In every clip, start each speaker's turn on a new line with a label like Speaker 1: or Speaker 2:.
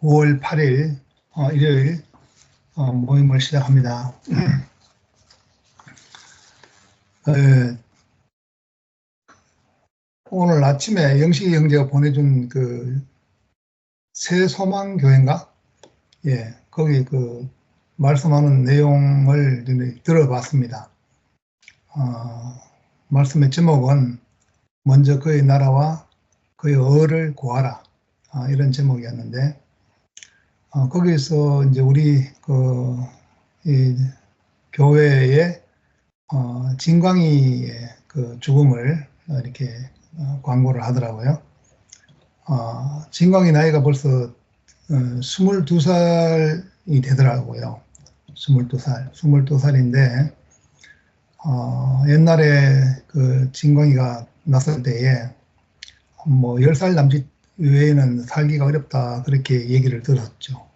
Speaker 1: 5월 8일 일요일 모임을 시작합니다. 오늘 아침에 영식이 형제가 보내준 그 새소망교회인가? 예, 거기 그 말씀하는 내용을 들어봤습니다. 말씀의 제목은 먼저 그의 나라와 그의 의를 구하라, 이런 제목이었는데, 거기서 이제 우리 이 교회의 진광이의 그 죽음을 이렇게 광고를 하더라고요. 진광이 나이가 벌써 22살이 되더라고요. 22살인데 옛날에 그 진광이가 났을 때에 뭐 10살 남짓 외에는 살기가 어렵다, 그렇게 얘기를 들었죠.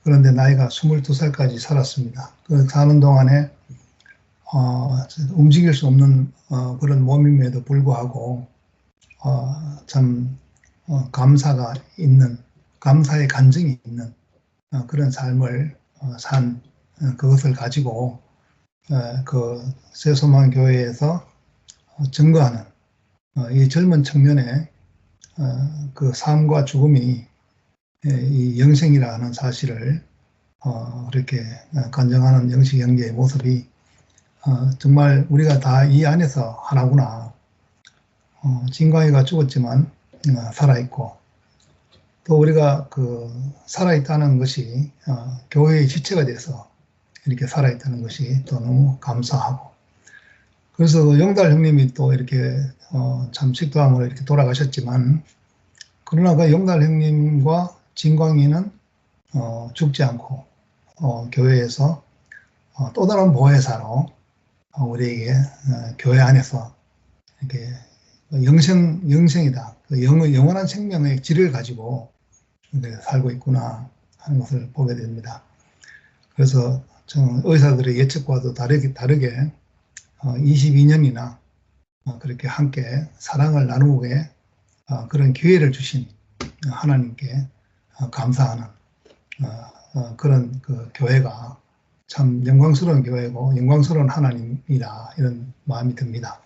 Speaker 1: 그런데 나이가 22살까지 살았습니다. 그 사는 동안에 움직일 수 없는 그런 몸임에도 불구하고 참 감사가 있는, 감사의 간증이 있는 그런 삶을 산 그것을 가지고 그 새소망교회에서 증거하는 이 젊은 청년의 그 삶과 죽음이 이 영생이라는 사실을 그렇게 간증하는 영식 형제의 모습이 정말 우리가 다 이 안에서 하나구나. 진광이가 죽었지만 살아있고, 또 우리가 그 살아있다는 것이 교회의 지체가 돼서 이렇게 살아있다는 것이 또 너무 감사하고, 그래서 영달 형님이 또 이렇게 참 식도암으로 이렇게 돌아가셨지만, 그러나 그 영달 형님과 진광이는 죽지 않고 교회에서 또 다른 보혜사로 우리에게 교회 안에서 이렇게 영생이다, 영원한 생명의 질을 가지고 살고 있구나 하는 것을 보게 됩니다. 그래서 의사들의 예측과도 다르게 22년이나 그렇게 함께 사랑을 나누게 그런 기회를 주신 하나님께 감사하는 그런 그 교회가 참 영광스러운 교회고 영광스러운 하나님이다, 이런 마음이 듭니다.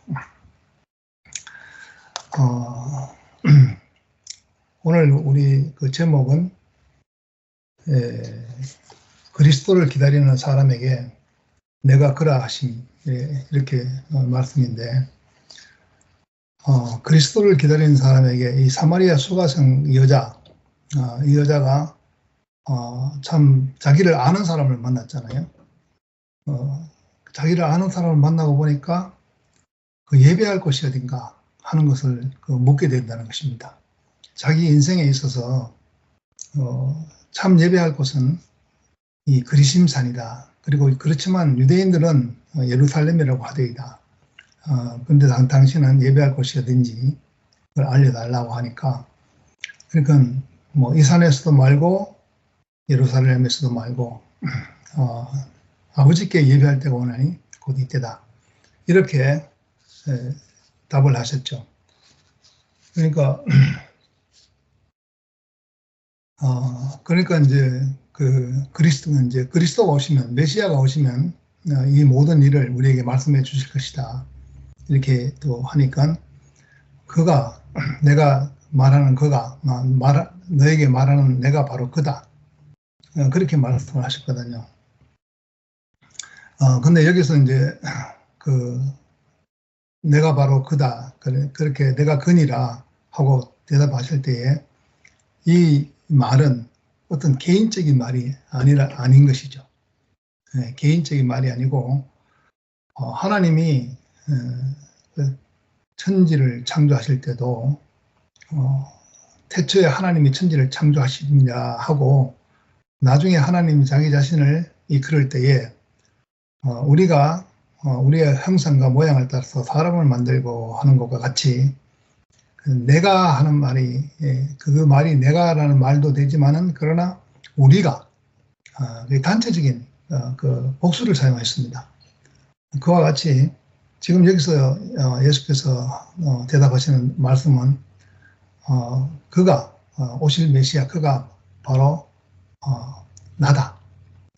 Speaker 1: 오늘 우리 그 제목은 그리스도를 기다리는 사람에게 내가 그라 하심, 이렇게 말씀인데, 그리스도를 기다리는 사람에게 이 사마리아 수가성 여자, 이 여자가 참 자기를 아는 사람을 만났잖아요. 자기를 아는 사람을 만나고 보니까 그 예배할 곳이 어딘가 하는 것을 묻게 된다는 것입니다. 자기 인생에 있어서 참 예배할 곳은 이 그리심산이다. 그리고 그렇지만 유대인들은 예루살렘이라고 하되이다. 그런데 당신은 예배할 곳이 어딘지 그걸 알려달라고 하니까, 그러니까 뭐 이 산에서도 말고 예루살렘에서도 말고 아버지께 예배할 때가 오나니 곧 이때다, 이렇게 답을 하셨죠. 그러니까 그러니까 이제 그리스도가 오시면, 메시아가 오시면 이 모든 일을 우리에게 말씀해 주실 것이다, 이렇게 또 하니까, 그가, 내가 말하는 그가, 너에게 말하는 내가 바로 그다, 그렇게 말씀을 하셨거든요. 근데 여기서 이제 내가 바로 그다, 그렇게 내가 그니라 하고 대답하실 때에 이 말은 어떤 개인적인 말이 아닌 것이죠. 개인적인 말이 아니고 하나님이 천지를 창조하실 때도 태초에 하나님이 천지를 창조하시느냐 하고, 나중에 하나님이 자기 자신을 이끌을 때에 우리가 우리의 형상과 모양을 따라서 사람을 만들고 하는 것과 같이 내가 하는 말이, 그 말이 내가라는 말도 되지만은, 그러나 우리가 단체적인 그 복수를 사용했습니다. 그와 같이 지금 여기서 예수께서 대답하시는 말씀은 그가 오실 메시아, 그가 바로 나다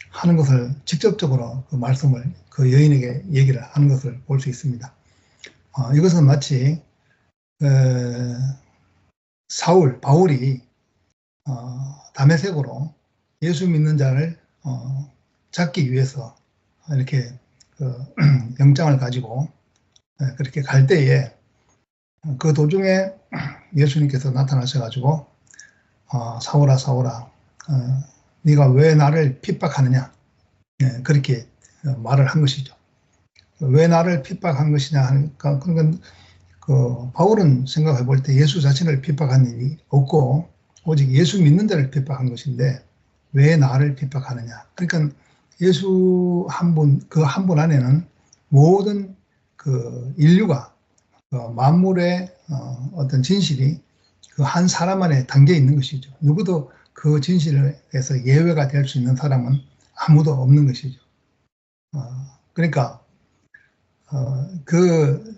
Speaker 1: 하는 것을 직접적으로 그 말씀을 그 여인에게 얘기를 하는 것을 볼 수 있습니다. 이것은 마치 바울이 다메섹으로 예수 믿는 자를 잡기 위해서 이렇게 그 영장을 가지고 그렇게 갈 때에 그 도중에 예수님께서 나타나셔가지고 사울아 사울아 네가 왜 나를 핍박하느냐 그렇게 말을 한 것이죠. 왜 나를 핍박한 것이냐 하니까 그건 그 바울은 생각해 볼 때 예수 자신을 핍박한 일이 없고 오직 예수 믿는 자를 핍박한 것인데 왜 나를 핍박하느냐. 그러니까 예수 한 분, 그 한 분 안에는 모든 그 인류가 만물의 어떤 진실이 그 한 사람 안에 담겨 있는 것이죠. 누구도 그 진실에서 예외가 될 수 있는 사람은 아무도 없는 것이죠. 그러니까 그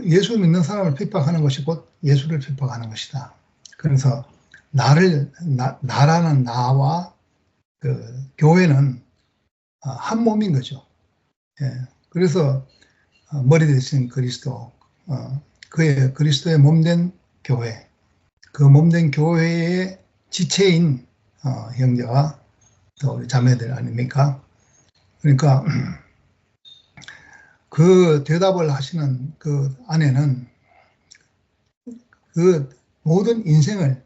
Speaker 1: 예수 믿는 사람을 핍박하는 것이 곧 예수를 핍박하는 것이다. 그래서 나라는 나와 그 교회는 한 몸인 거죠. 그래서 머리 대신 그리스도, 그리스도의 몸된 교회, 그 몸된 교회의 지체인 형제와 또 우리 자매들 아닙니까? 그러니까 그 대답을 하시는 그 안에는 그 모든 인생을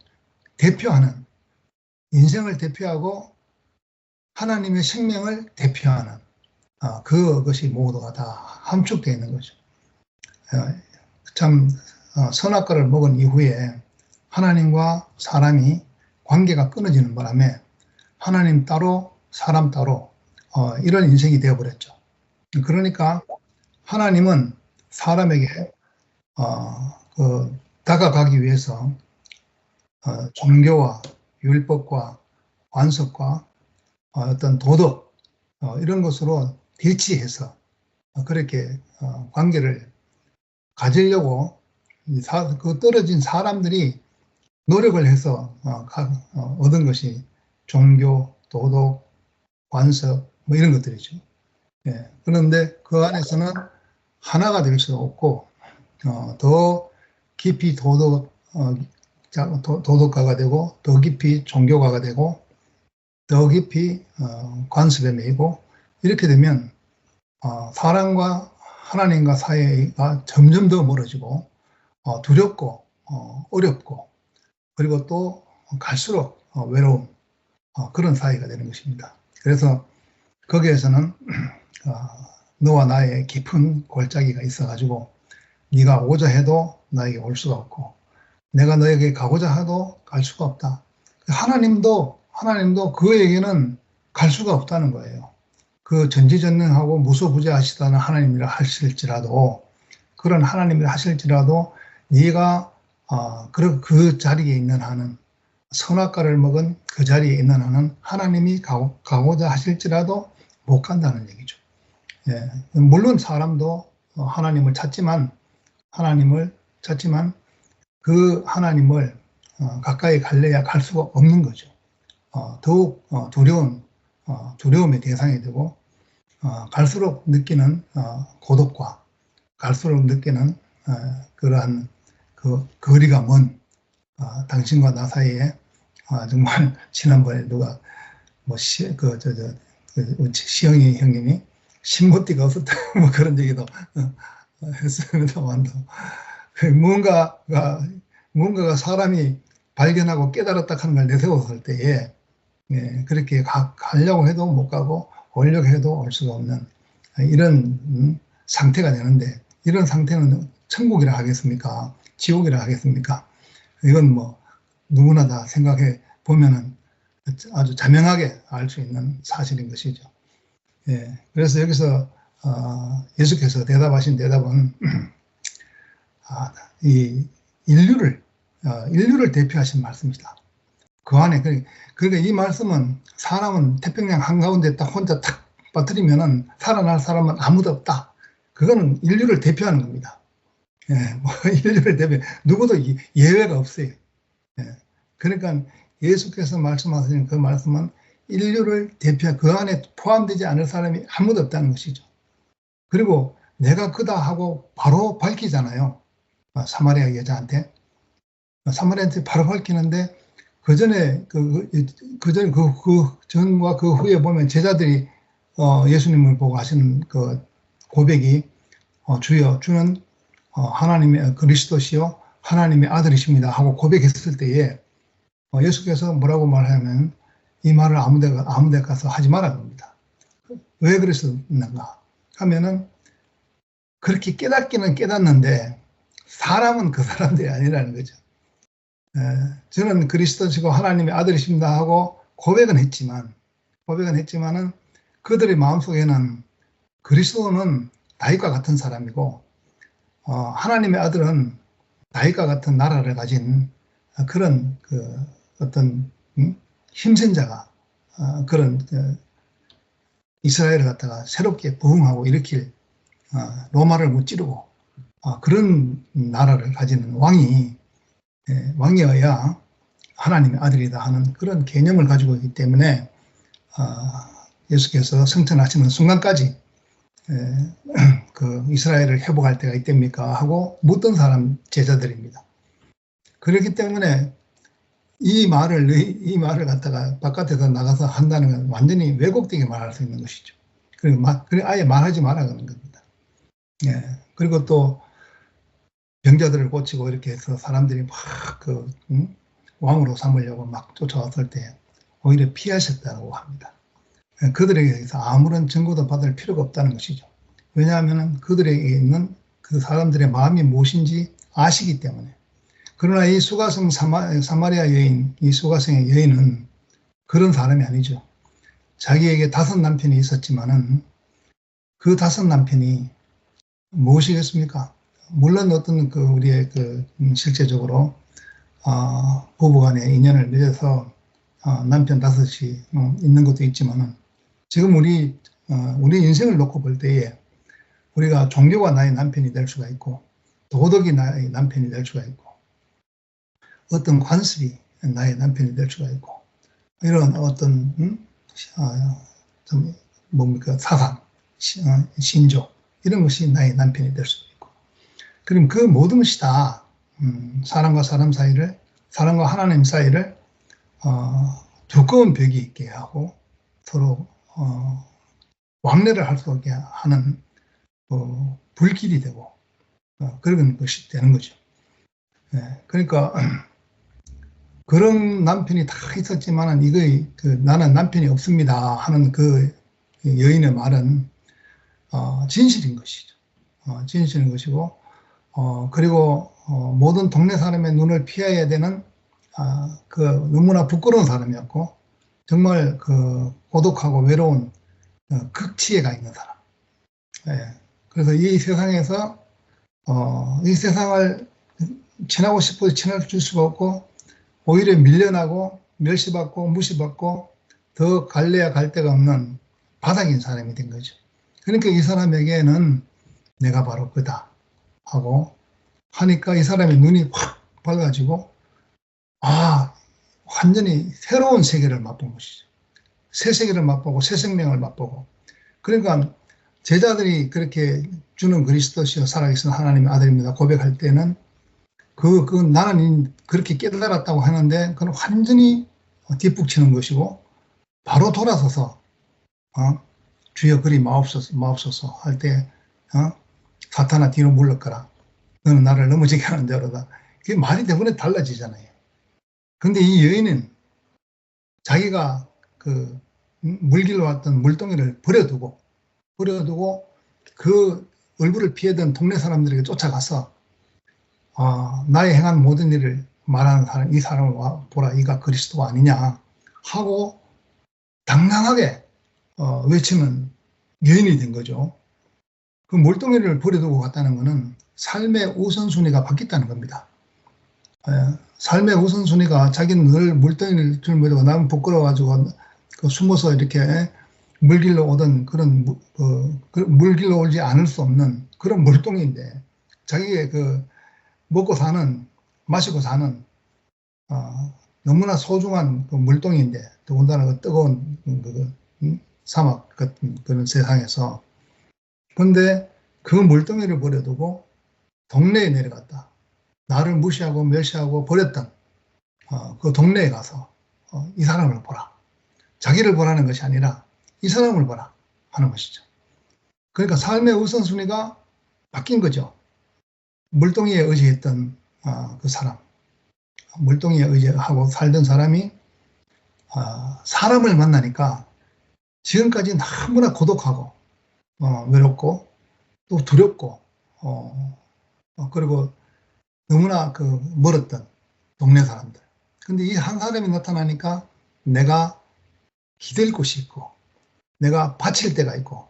Speaker 1: 대표하고 하나님의 생명을 대표하는 그것이 모두가 다 함축되어 있는 거죠. 참 선악과를 먹은 이후에 하나님과 사람이 관계가 끊어지는 바람에 하나님 따로 사람 따로 이런 인생이 되어버렸죠. 그러니까 하나님은 사람에게 다가가기 위해서 종교와 율법과 관습과 어떤 도덕 이런 것으로 대치해서 그렇게 관계를 가지려고 그 떨어진 사람들이 노력을 해서 얻은 것이 종교, 도덕, 관습 뭐 이런 것들이죠. 그런데 그 안에서는 하나가 될 수 없고 더 깊이 도덕가가 되고 더 깊이 종교가가 되고 더 깊이 관습에 매이고 이렇게 되면 사람과 하나님과 사이가 점점 더 멀어지고 두렵고 어렵고 그리고 또 갈수록 외로운 그런 사이가 되는 것입니다. 그래서 거기에서는 너와 나의 깊은 골짜기가 있어가지고 네가 오자 해도 나에게 올 수가 없고 내가 너에게 가고자 해도 갈 수가 없다. 하나님도 그에게는 갈 수가 없다는 거예요. 그 전지전능하고 무소부재하시다는 하나님이라 하실지라도 그런 하나님이라 하실지라도 네가 그 자리에 있는 한은 선악과를 먹은 그 자리에 있는 한은 하나님이 가고자 하실지라도 못 간다는 얘기죠. 물론 사람도 하나님을 찾지만 그 하나님을 가까이 갈래야 갈 수가 없는 거죠. 더욱 두려움의 대상이 되고 갈수록 느끼는 고독과 갈수록 느끼는 그러한 그 거리가 먼 당신과 나 사이에 정말 지난번에 누가 시영이 형님이 신모띠가 없었다 뭐 그런 얘기도 했습니다만도 무언가가 사람이 발견하고 깨달았다 하는 걸 내세웠을 때에 그렇게 가려고 해도 못 가고 오려고 해도 올 수가 없는 이런 상태가 되는데 이런 상태는 천국이라 하겠습니까? 지옥이라 하겠습니까? 이건 뭐 누구나 다 생각해 보면은 아주 자명하게 알 수 있는 사실인 것이죠. 그래서 여기서 예수께서 대답하신 대답은 이 인류를 대표하신 말씀이다. 그 안에 그러니까 이 말씀은 사람은 태평양 한가운데 딱 혼자 탁 빠뜨리면은 살아날 사람은 아무도 없다. 그거는 인류를 대표하는 겁니다. 인류를 대표 누구도 예외가 없어요. 그러니까 예수께서 말씀하신 그 말씀은 인류를 대표한 그 안에 포함되지 않을 사람이 아무도 없다는 것이죠. 그리고 내가 그다 하고 바로 밝히잖아요. 사마리아 여자한테. 사마리아한테 바로 밝히는데 그 전에 그 전과 그 후에 보면 제자들이 예수님을 보고 하신 그 고백이 주여 주는 하나님의 그리스도시요 하나님의 아들이십니다 하고 고백했을 때에 예수께서 뭐라고 말하면 이 말을 아무데 가서 하지 말아 겁니다. 왜 그랬었는가 하면은 그렇게 깨닫기는 깨닫는데 사람은 그 사람들이 아니라는 거죠. 저는 그리스도시고 하나님의 아들이십니다 하고 고백은 했지만은 그들의 마음속에는 그리스도는 다윗과 같은 사람이고 하나님의 아들은 다윗과 같은 나라를 가진 그런 어떤 힘센 자가 그런 이스라엘을 갖다가 새롭게 부흥하고 일으킬 로마를 무찌르고 그런 나라를 가지는 왕이어야 하나님의 아들이다 하는 그런 개념을 가지고 있기 때문에 예수께서 승천하시는 순간까지 그 이스라엘을 회복할 때가 있답니까 하고 묻던 사람 제자들입니다. 그렇기 때문에 이 말을 갖다가 바깥에서 나가서 한다는 건 완전히 왜곡되게 말할 수 있는 것이죠. 그리고 아예 말하지 말아가는 겁니다. 그리고 또 병자들을 고치고 이렇게 해서 사람들이 막 왕으로 삼으려고 막 쫓아왔을 때 오히려 피하셨다고 합니다. 그들에게 대해서 아무런 증거도 받을 필요가 없다는 것이죠. 왜냐하면 그들에게 있는 그 사람들의 마음이 무엇인지 아시기 때문에. 그러나 이 수가성 사마리아 여인, 이 수가성의 여인은 그런 사람이 아니죠. 자기에게 5 남편이 있었지만은 그 5 남편이 무엇이겠습니까? 물론 어떤 우리의 실제적으로 부부간의 인연을 맺어서 남편 5이 있는 것도 있지만은 지금 우리 인생을 놓고 볼 때에 우리가 종교가 나의 남편이 될 수가 있고 도덕이 나의 남편이 될 수가 있고 어떤 관습이 나의 남편이 될 수가 있고 이런 어떤 사상, 신조 이런 것이 나의 남편이 될 수도 있고 그럼 그 모든 것이 다 사람과 사람 사이를 사람과 하나님 사이를 두꺼운 벽이 있게 하고 서로 왕래를 할 수 없게 하는 불길이 되고 그런 것이 되는 거죠. 그러니까 그런 남편이 다 있었지만은 나는 남편이 없습니다 하는 그 여인의 말은 진실인 것이죠. 진실인 것이고 그리고 모든 동네 사람의 눈을 피해야 되는 너무나 부끄러운 사람이었고 정말 고독하고 외로운 극치에 가 있는 사람. 그래서 이 세상에서 이 세상을 친하고 싶어도 친할 수가 없고 오히려 밀려나고 멸시받고 무시받고 더 갈래야 갈 데가 없는 바닥인 사람이 된 거죠. 그러니까 이 사람에게는 내가 바로 그다 하고 하니까 이 사람의 눈이 확 밝아지고 완전히 새로운 세계를 맛본 것이죠. 새 세계를 맛보고 새 생명을 맛보고 그러니까 제자들이 그렇게 주는 그리스도시여 살아계신 하나님의 아들입니다 고백할 때는 나는 그렇게 깨달았다고 하는데 그건 완전히 뒷북치는 것이고 바로 돌아서서 주여 그리 마옵소서 할 때 사탄아 뒤로 물러가라 너는 나를 넘어지게 하는 자로다 그게 말이 대부분 달라지잖아요. 근데 이 여인은 자기가 물길로 왔던 물동이를 버려두고 그 얼굴을 피하던 동네 사람들에게 쫓아가서 나의 행한 모든 일을 말하는 사람, 이 사람을 보라, 이가 그리스도가 아니냐 하고 당당하게 외치는 여인이 된 거죠. 그 물동이를 버려두고 갔다는 것은 삶의 우선순위가 바뀌었다는 겁니다. 삶의 우선순위가 자기는 늘 물동이를 짊어지고 나는 부끄러워가지고 숨어서 이렇게 물길로 오던 그런 물길로 오지 않을 수 없는 그런 물동인데 자기의 먹고 사는 마시고 사는 너무나 소중한 그 물동이인데, 더군다나 그 뜨거운 사막 같은 그런 세상에서. 근데 그 물동이를 버려두고 동네에 내려갔다. 나를 무시하고 멸시하고 버렸던 그 동네에 가서 이 사람을 보라. 자기를 보라는 것이 아니라 이 사람을 보라 하는 것이죠. 그러니까 삶의 우선순위가 바뀐 거죠. 물동이에 의지했던 그 사람, 물동이에 의지하고 살던 사람이 사람을 만나니까 지금까지 너무나 고독하고 외롭고 또 두렵고 그리고 너무나 그 멀었던 동네 사람들. 근데 이 한 사람이 나타나니까 내가 기댈 곳이 있고 내가 바칠 데가 있고,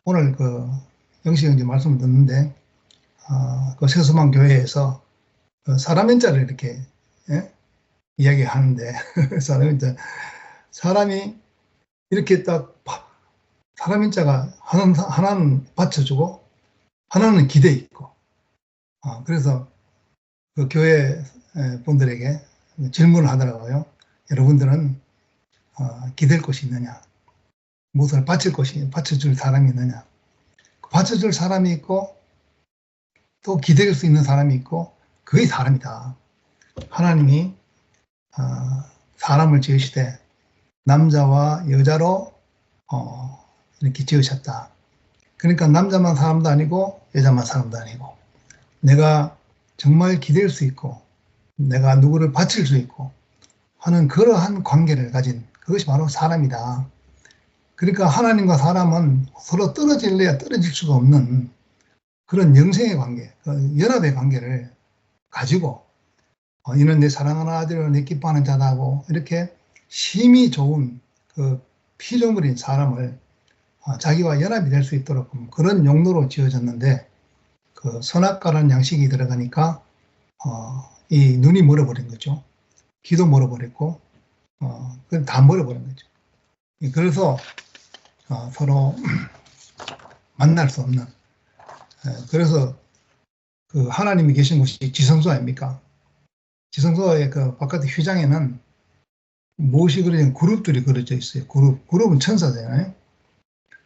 Speaker 1: 오늘 그 영식 형제 말씀을 듣는데 그 세수만 교회에서 사람 인자를 이렇게 이야기하는데 사람 인자, 사람이 이렇게 딱 사람 인자가 하나는 받쳐주고 하나는 기대 있고, 그래서 그 교회 분들에게 질문을 하더라고요. 여러분들은 기댈 곳이 있느냐? 무엇을 받쳐줄 사람이 있느냐? 받쳐줄 사람이 있고 또 기댈 수 있는 사람이 있고, 그게 사람이다. 하나님이 사람을 지으시되 남자와 여자로 이렇게 지으셨다. 그러니까 남자만 사람도 아니고 여자만 사람도 아니고, 내가 정말 기댈 수 있고 내가 누구를 바칠 수 있고 하는 그러한 관계를 가진, 그것이 바로 사람이다. 그러니까 하나님과 사람은 서로 떨어질래야 떨어질 수가 없는 그런 영생의 관계, 연합의 관계를 가지고 이는 내 사랑하는 아들을 내 기뻐하는 자다고 이렇게 힘이 좋은 그 피조물인 사람을 자기와 연합이 될 수 있도록 그런 용도로 지어졌는데, 그 선악과라는 양식이 들어가니까 이 눈이 멀어버린 거죠. 귀도 멀어버렸고 다 멀어버린 거죠. 그래서 서로 만날 수 없는, 그래서 그 하나님이 계신 곳이 지성소 아닙니까? 지성소의 그 바깥의 휘장에는 무엇이 그려진 그룹들이 그려져 있어요. 그룹은 천사잖아요.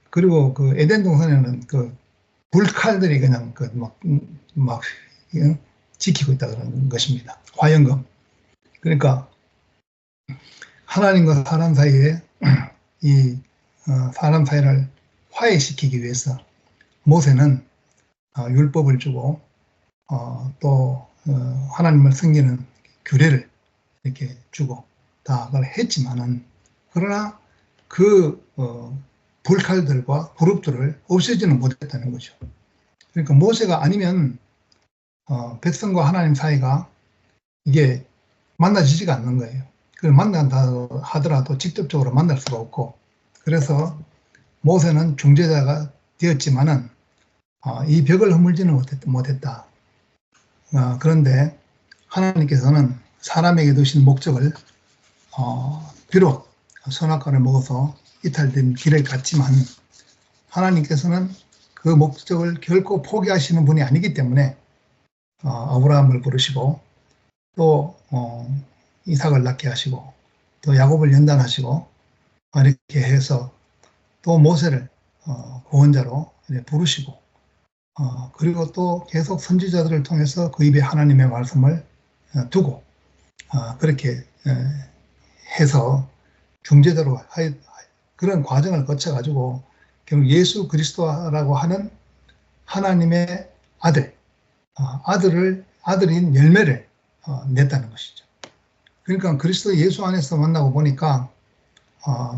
Speaker 1: 그리고 그 에덴 동산에는 그 불칼들이 그냥 막 지키고 있다 그런 것입니다. 화영금. 그러니까 하나님과 사람 사이에 이 사람 사이를 화해시키기 위해서 모세는 율법을 주고 또 하나님을 섬기는 규례를 이렇게 주고 다 그걸 했지만은, 그러나 그 불칼들과 그룹들을 없애지는 못했다는 거죠. 그러니까 모세가 아니면 백성과 하나님 사이가 이게 만나지지가 않는 거예요. 그걸 만난다 하더라도 직접적으로 만날 수가 없고, 그래서 모세는 중재자가 되었지만은 이 벽을 허물지는 못했다. 그런데 하나님께서는 사람에게 두신 목적을 비록 선악과를 먹어서 이탈된 길을 갔지만, 하나님께서는 그 목적을 결코 포기하시는 분이 아니기 때문에 아브라함을 부르시고 또 이삭을 낳게 하시고 또 야곱을 연단하시고 이렇게 해서 또 모세를 구원자로 부르시고 그리고 또 계속 선지자들을 통해서 그 입에 하나님의 말씀을 두고 그렇게 해서 중재자로 그런 과정을 거쳐가지고 결국 예수 그리스도라고 하는 하나님의 아들인 열매를 냈다는 것이죠. 그러니까 그리스도 예수 안에서 만나고 보니까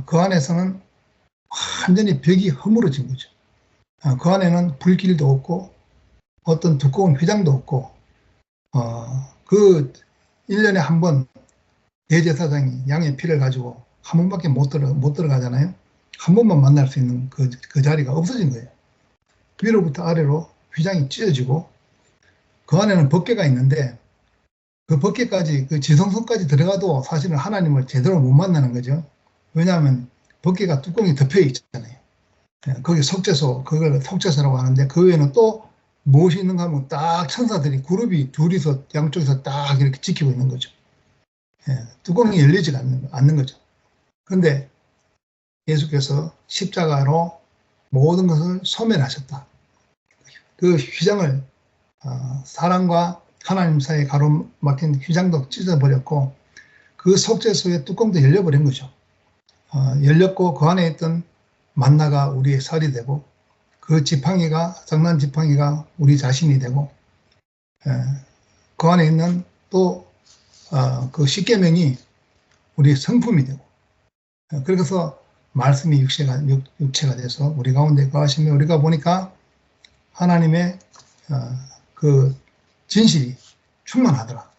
Speaker 1: 그 안에서는 완전히 벽이 허물어진 거죠. 그 안에는 불길도 없고 어떤 두꺼운 휘장도 없고 그 1년에 한 번 대제사장이 양의 피를 가지고 한 번밖에 못 들어가잖아요. 한 번만 만날 수 있는 그 자리가 없어진 거예요. 위로부터 아래로 휘장이 찢어지고 그 안에는 법궤가 있는데 그 법궤까지 그 지성소까지 들어가도 사실은 하나님을 제대로 못 만나는 거죠. 왜냐하면 법궤가 뚜껑이 덮여 있잖아요. 거기 속죄소, 그걸 속죄소라고 하는데 그 외에는 또 무엇이 있는가 하면 딱 천사들이 그룹이 둘이서 양쪽에서 딱 이렇게 지키고 있는 거죠. 뚜껑이 열리지 않는 거죠. 그런데 예수께서 십자가로 모든 것을 소멸하셨다. 그 휘장을 사람과 하나님 사이에 가로막힌 휘장도 찢어버렸고 그 속죄소의 뚜껑도 열려버린 거죠. 열렸고 그 안에 있던 만나가 우리의 살이 되고 그 지팡이가 장난 지팡이가 우리 자신이 되고 그 안에 있는 또 그 십계명이 우리의 성품이 되고 그래서 말씀이 육체가 돼서 우리 가운데 거하시며 우리가 보니까 하나님의 그 진실이 충만하더라.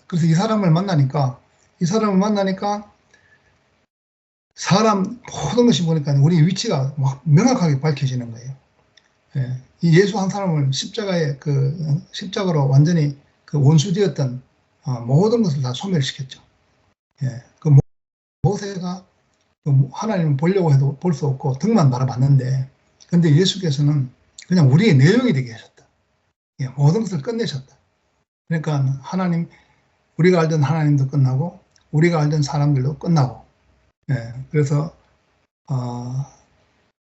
Speaker 1: 그래서 이 사람을 만나니까 사람 모든 것이 보니까 우리 위치가 막 명확하게 밝혀지는 거예요. 이 예수 한 사람을 십자가로 완전히 그 원수되었던 모든 것을 다 소멸시켰죠. 그 모세가 하나님을 보려고 해도 볼 수 없고 등만 바라봤는데 근데 예수께서는 그냥 우리의 내용이 되게 하셨다. 모든 것을 끝내셨다. 그러니까 우리가 알던 하나님도 끝나고 우리가 알던 사람들도 끝나고 그래서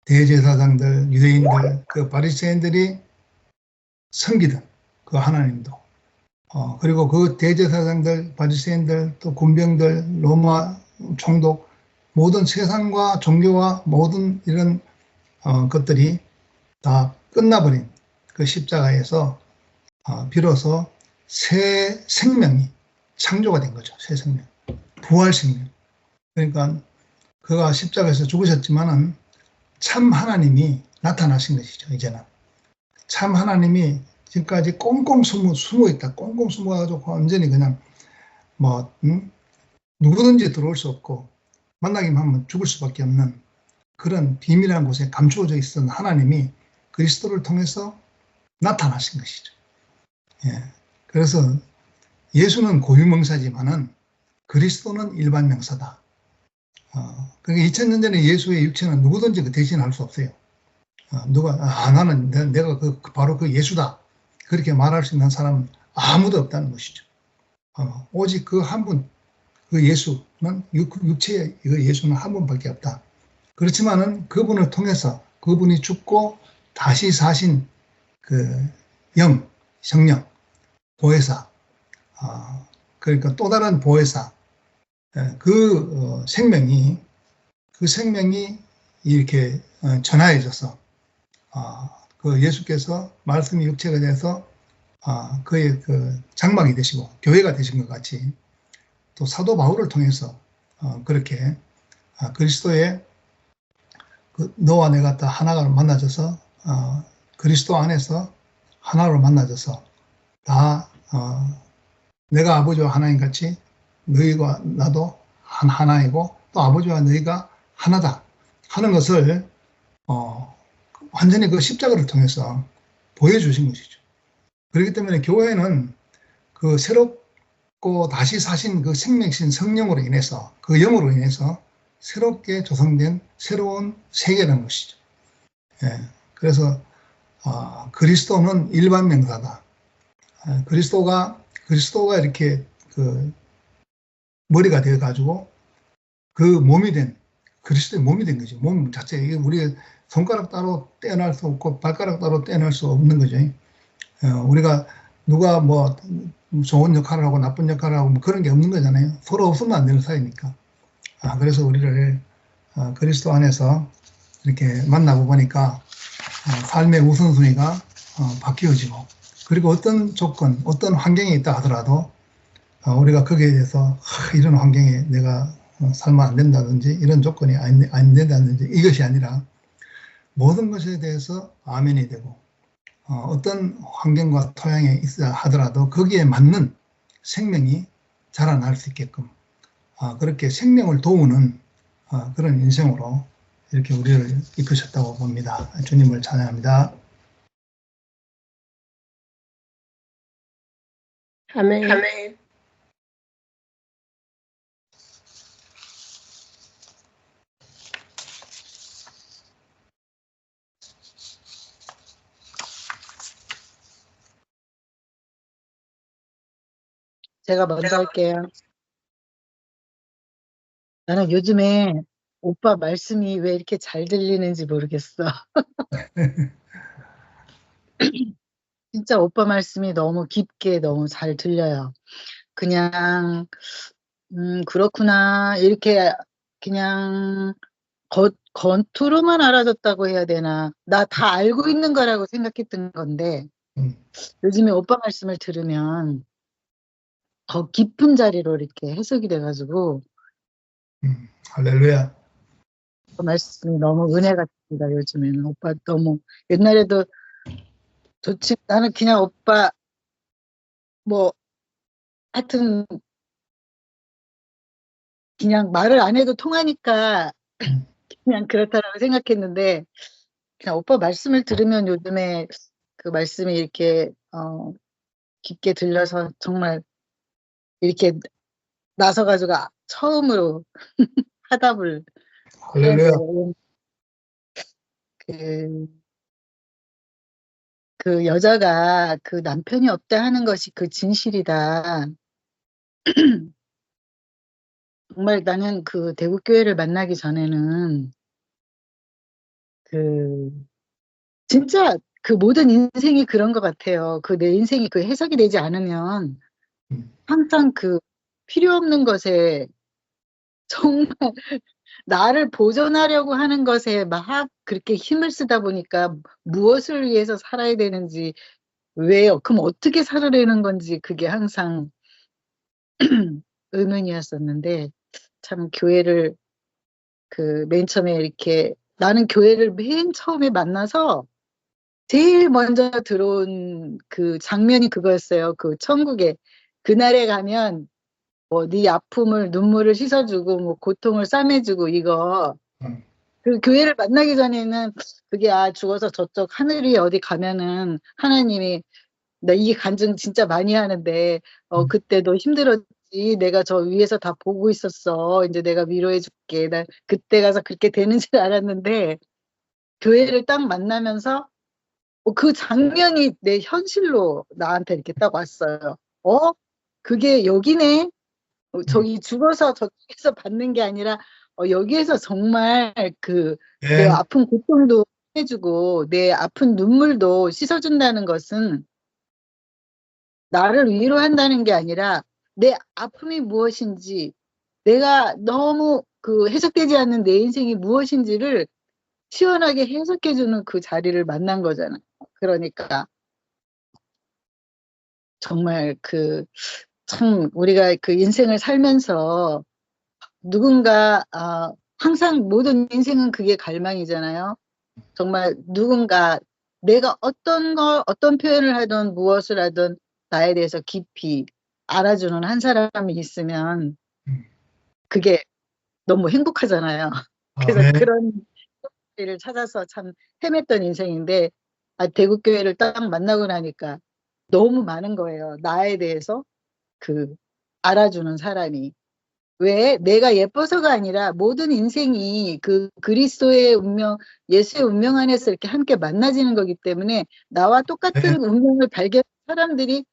Speaker 1: 대제사장들, 유대인들, 그 바리새인들이 섬기던 그 하나님도 그리고 그 대제사장들, 바리새인들, 또 군병들, 로마 총독 모든 세상과 종교와 모든 이런 것들이 다 끝나버린 그 십자가에서 비로소 새 생명이 창조가 된 거죠. 새 생명, 부활 생명. 그러니까 그가 십자가에서 죽으셨지만은 참 하나님이 나타나신 것이죠. 이제는 참 하나님이 지금까지 꽁꽁 숨어 있다. 꽁꽁 숨어가지고 완전히 그냥 누구든지 들어올 수 없고 만나기만 하면 죽을 수밖에 없는 그런 비밀한 곳에 감추어져 있었던 하나님이 그리스도를 통해서 나타나신 것이죠. 그래서 예수는 고유명사지만은 그리스도는 일반 명사다. 그러니까 2000년 전에 예수의 육체는 누구든지 대신할 수 없어요. 나는 내가 바로 그 예수다. 그렇게 말할 수 있는 사람은 아무도 없다는 것이죠. 오직 그 한 분, 그 예수는 육체의 예수는 한 분밖에 없다. 그렇지만은 그분을 통해서 그분이 죽고 다시 사신 그 성령, 보혜사, 그러니까 또 다른 보혜사, 그 생명이 이렇게 전하여져서 그 예수께서 말씀이 육체가 돼서 그의 그 장막이 되시고 교회가 되신 것 같이 또 사도 바울을 통해서 그렇게 그리스도의 너와 내가 다 하나가 만나져서 그리스도 안에서 하나로 만나져서 다 내가 아버지와 하나님 같이 너희와 나도 하나이고 또 아버지와 너희가 하나다 하는 것을 완전히 그 십자가를 통해서 보여주신 것이죠. 그렇기 때문에 교회는 그 새롭고 다시 사신 그 생명신 성령으로 인해서 그 영으로 인해서 새롭게 조성된 새로운 세계라는 것이죠. 그래서 그리스도는 일반 명사다. 그리스도가 이렇게 그 머리가 되어 가지고 그 몸이 된 그리스도의 몸이 된 거죠. 몸 자체 이게 우리 손가락 따로 떼어낼 수 없고 발가락 따로 떼어낼 수 없는 거죠. 우리가 누가 뭐 좋은 역할을 하고 나쁜 역할을 하고 뭐 그런 게 없는 거잖아요. 서로 없으면 안 되는 사이니까. 그래서 우리를 그리스도 안에서 이렇게 만나고 보니까 삶의 우선순위가 바뀌어지고 그리고 어떤 조건, 어떤 환경에 있다 하더라도 우리가 거기에 대해서 이런 환경에 내가 살면 안 된다든지 이런 조건이 안 된다든지 이것이 아니라 모든 것에 대해서 아멘이 되고 어떤 환경과 토양에 있어야 하더라도 거기에 맞는 생명이 자라날 수 있게끔 그렇게 생명을 도우는 그런 인생으로 이렇게 우리를 이끄셨다고 봅니다. 주님을 찬양합니다.
Speaker 2: 아멘.
Speaker 3: 아멘.
Speaker 2: 제가 먼저 할게요. 나는 요즘에 오빠 말씀이 왜 이렇게 잘 들리는지 모르겠어. 진짜 오빠 말씀이 너무 깊게 너무 잘 들려요. 그냥, 그렇구나. 이렇게 그냥 겉으로만 알아듣다고 해야 되나. 나 다 알고 있는 거라고 생각했던 건데,
Speaker 1: 음,
Speaker 2: 요즘에 오빠 말씀을 들으면 더 깊은 자리로 이렇게 해석이 돼가지고,
Speaker 1: 할렐루야.
Speaker 2: 그 말씀이 너무 은혜 같습니다, 요즘에는. 오빠 너무, 옛날에도 좋지, 나는 그냥 오빠, 뭐, 하여튼, 그냥 말을 안 해도 통하니까
Speaker 1: 음,
Speaker 2: 그냥 그렇다라고 생각했는데, 그냥 오빠 말씀을 들으면 요즘에 그 말씀이 이렇게, 깊게 들려서 정말 이렇게 나서가지고 처음으로 화답을 하는데,
Speaker 1: 할렐루야.
Speaker 2: 그, 그 여자가 그 남편이 없다 하는 것이 그 진실이다. 정말 나는 그 대구교회를 만나기 전에는 그 진짜 그 모든 인생이 그런 것 같아요. 그 내 인생이 그 해석이 되지 않으면
Speaker 1: 음,
Speaker 2: 항상 그 필요 없는 것에 정말 나를 보존하려고 하는 것에 막 그렇게 힘을 쓰다 보니까 무엇을 위해서 살아야 되는지 왜요? 그럼 어떻게 살아내는 건지 그게 항상 의문이었었는데 참 교회를 그 맨 처음에 이렇게 나는 교회를 맨 처음에 만나서 제일 먼저 들어온 그 장면이 그거였어요. 그 천국에 그날에 가면 뭐 네 아픔을 눈물을 씻어주고 뭐 고통을 싸매주고 이거
Speaker 1: 음,
Speaker 2: 그 교회를 만나기 전에는 그게 죽어서 저쪽 하늘이 어디 가면은 하나님이 나 이 간증 진짜 많이 하는데
Speaker 1: 음,
Speaker 2: 그때도 힘들었지 내가 저 위에서 다 보고 있었어 이제 내가 위로해 줄게 나 그때 가서 그렇게 되는 줄 알았는데 교회를 딱 만나면서 그 장면이 내 현실로 나한테 이렇게 딱 왔어요. 어? 그게 여기네?
Speaker 1: 음.
Speaker 2: 저기 죽어서 저쪽에서 받는 게 아니라 여기에서 정말 그 내
Speaker 1: 예,
Speaker 2: 아픈 고통도 해주고 내 아픈 눈물도 씻어준다는 것은 나를 위로한다는 게 아니라 내 아픔이 무엇인지 내가 너무 그 해석되지 않는 내 인생이 무엇인지를 시원하게 해석해주는 그 자리를 만난 거잖아. 그러니까 정말 그 참 우리가 그 인생을 살면서 누군가 항상 모든 인생은 그게 갈망이잖아요. 정말 누군가 내가 어떤 표현을 하든 무엇을 하든 나에 대해서 깊이 알아주는 한 사람이 있으면
Speaker 1: 음,
Speaker 2: 그게 너무 행복하잖아요. 그래서
Speaker 1: 아멘.
Speaker 2: 그런 일을 찾아서 참 헤맸던 인생인데 대국교회를 딱 만나고 나니까 너무 많은 거예요. 나에 대해서 그 알아주는 사람이. 왜 내가 예뻐서가 아니라 모든 인생이 그 그리스도의 운명, 예수의 운명 안에서 이렇게 함께 만나지는 거기 때문에 나와
Speaker 1: 네,
Speaker 2: 똑같은 운명을 발견한 사람들이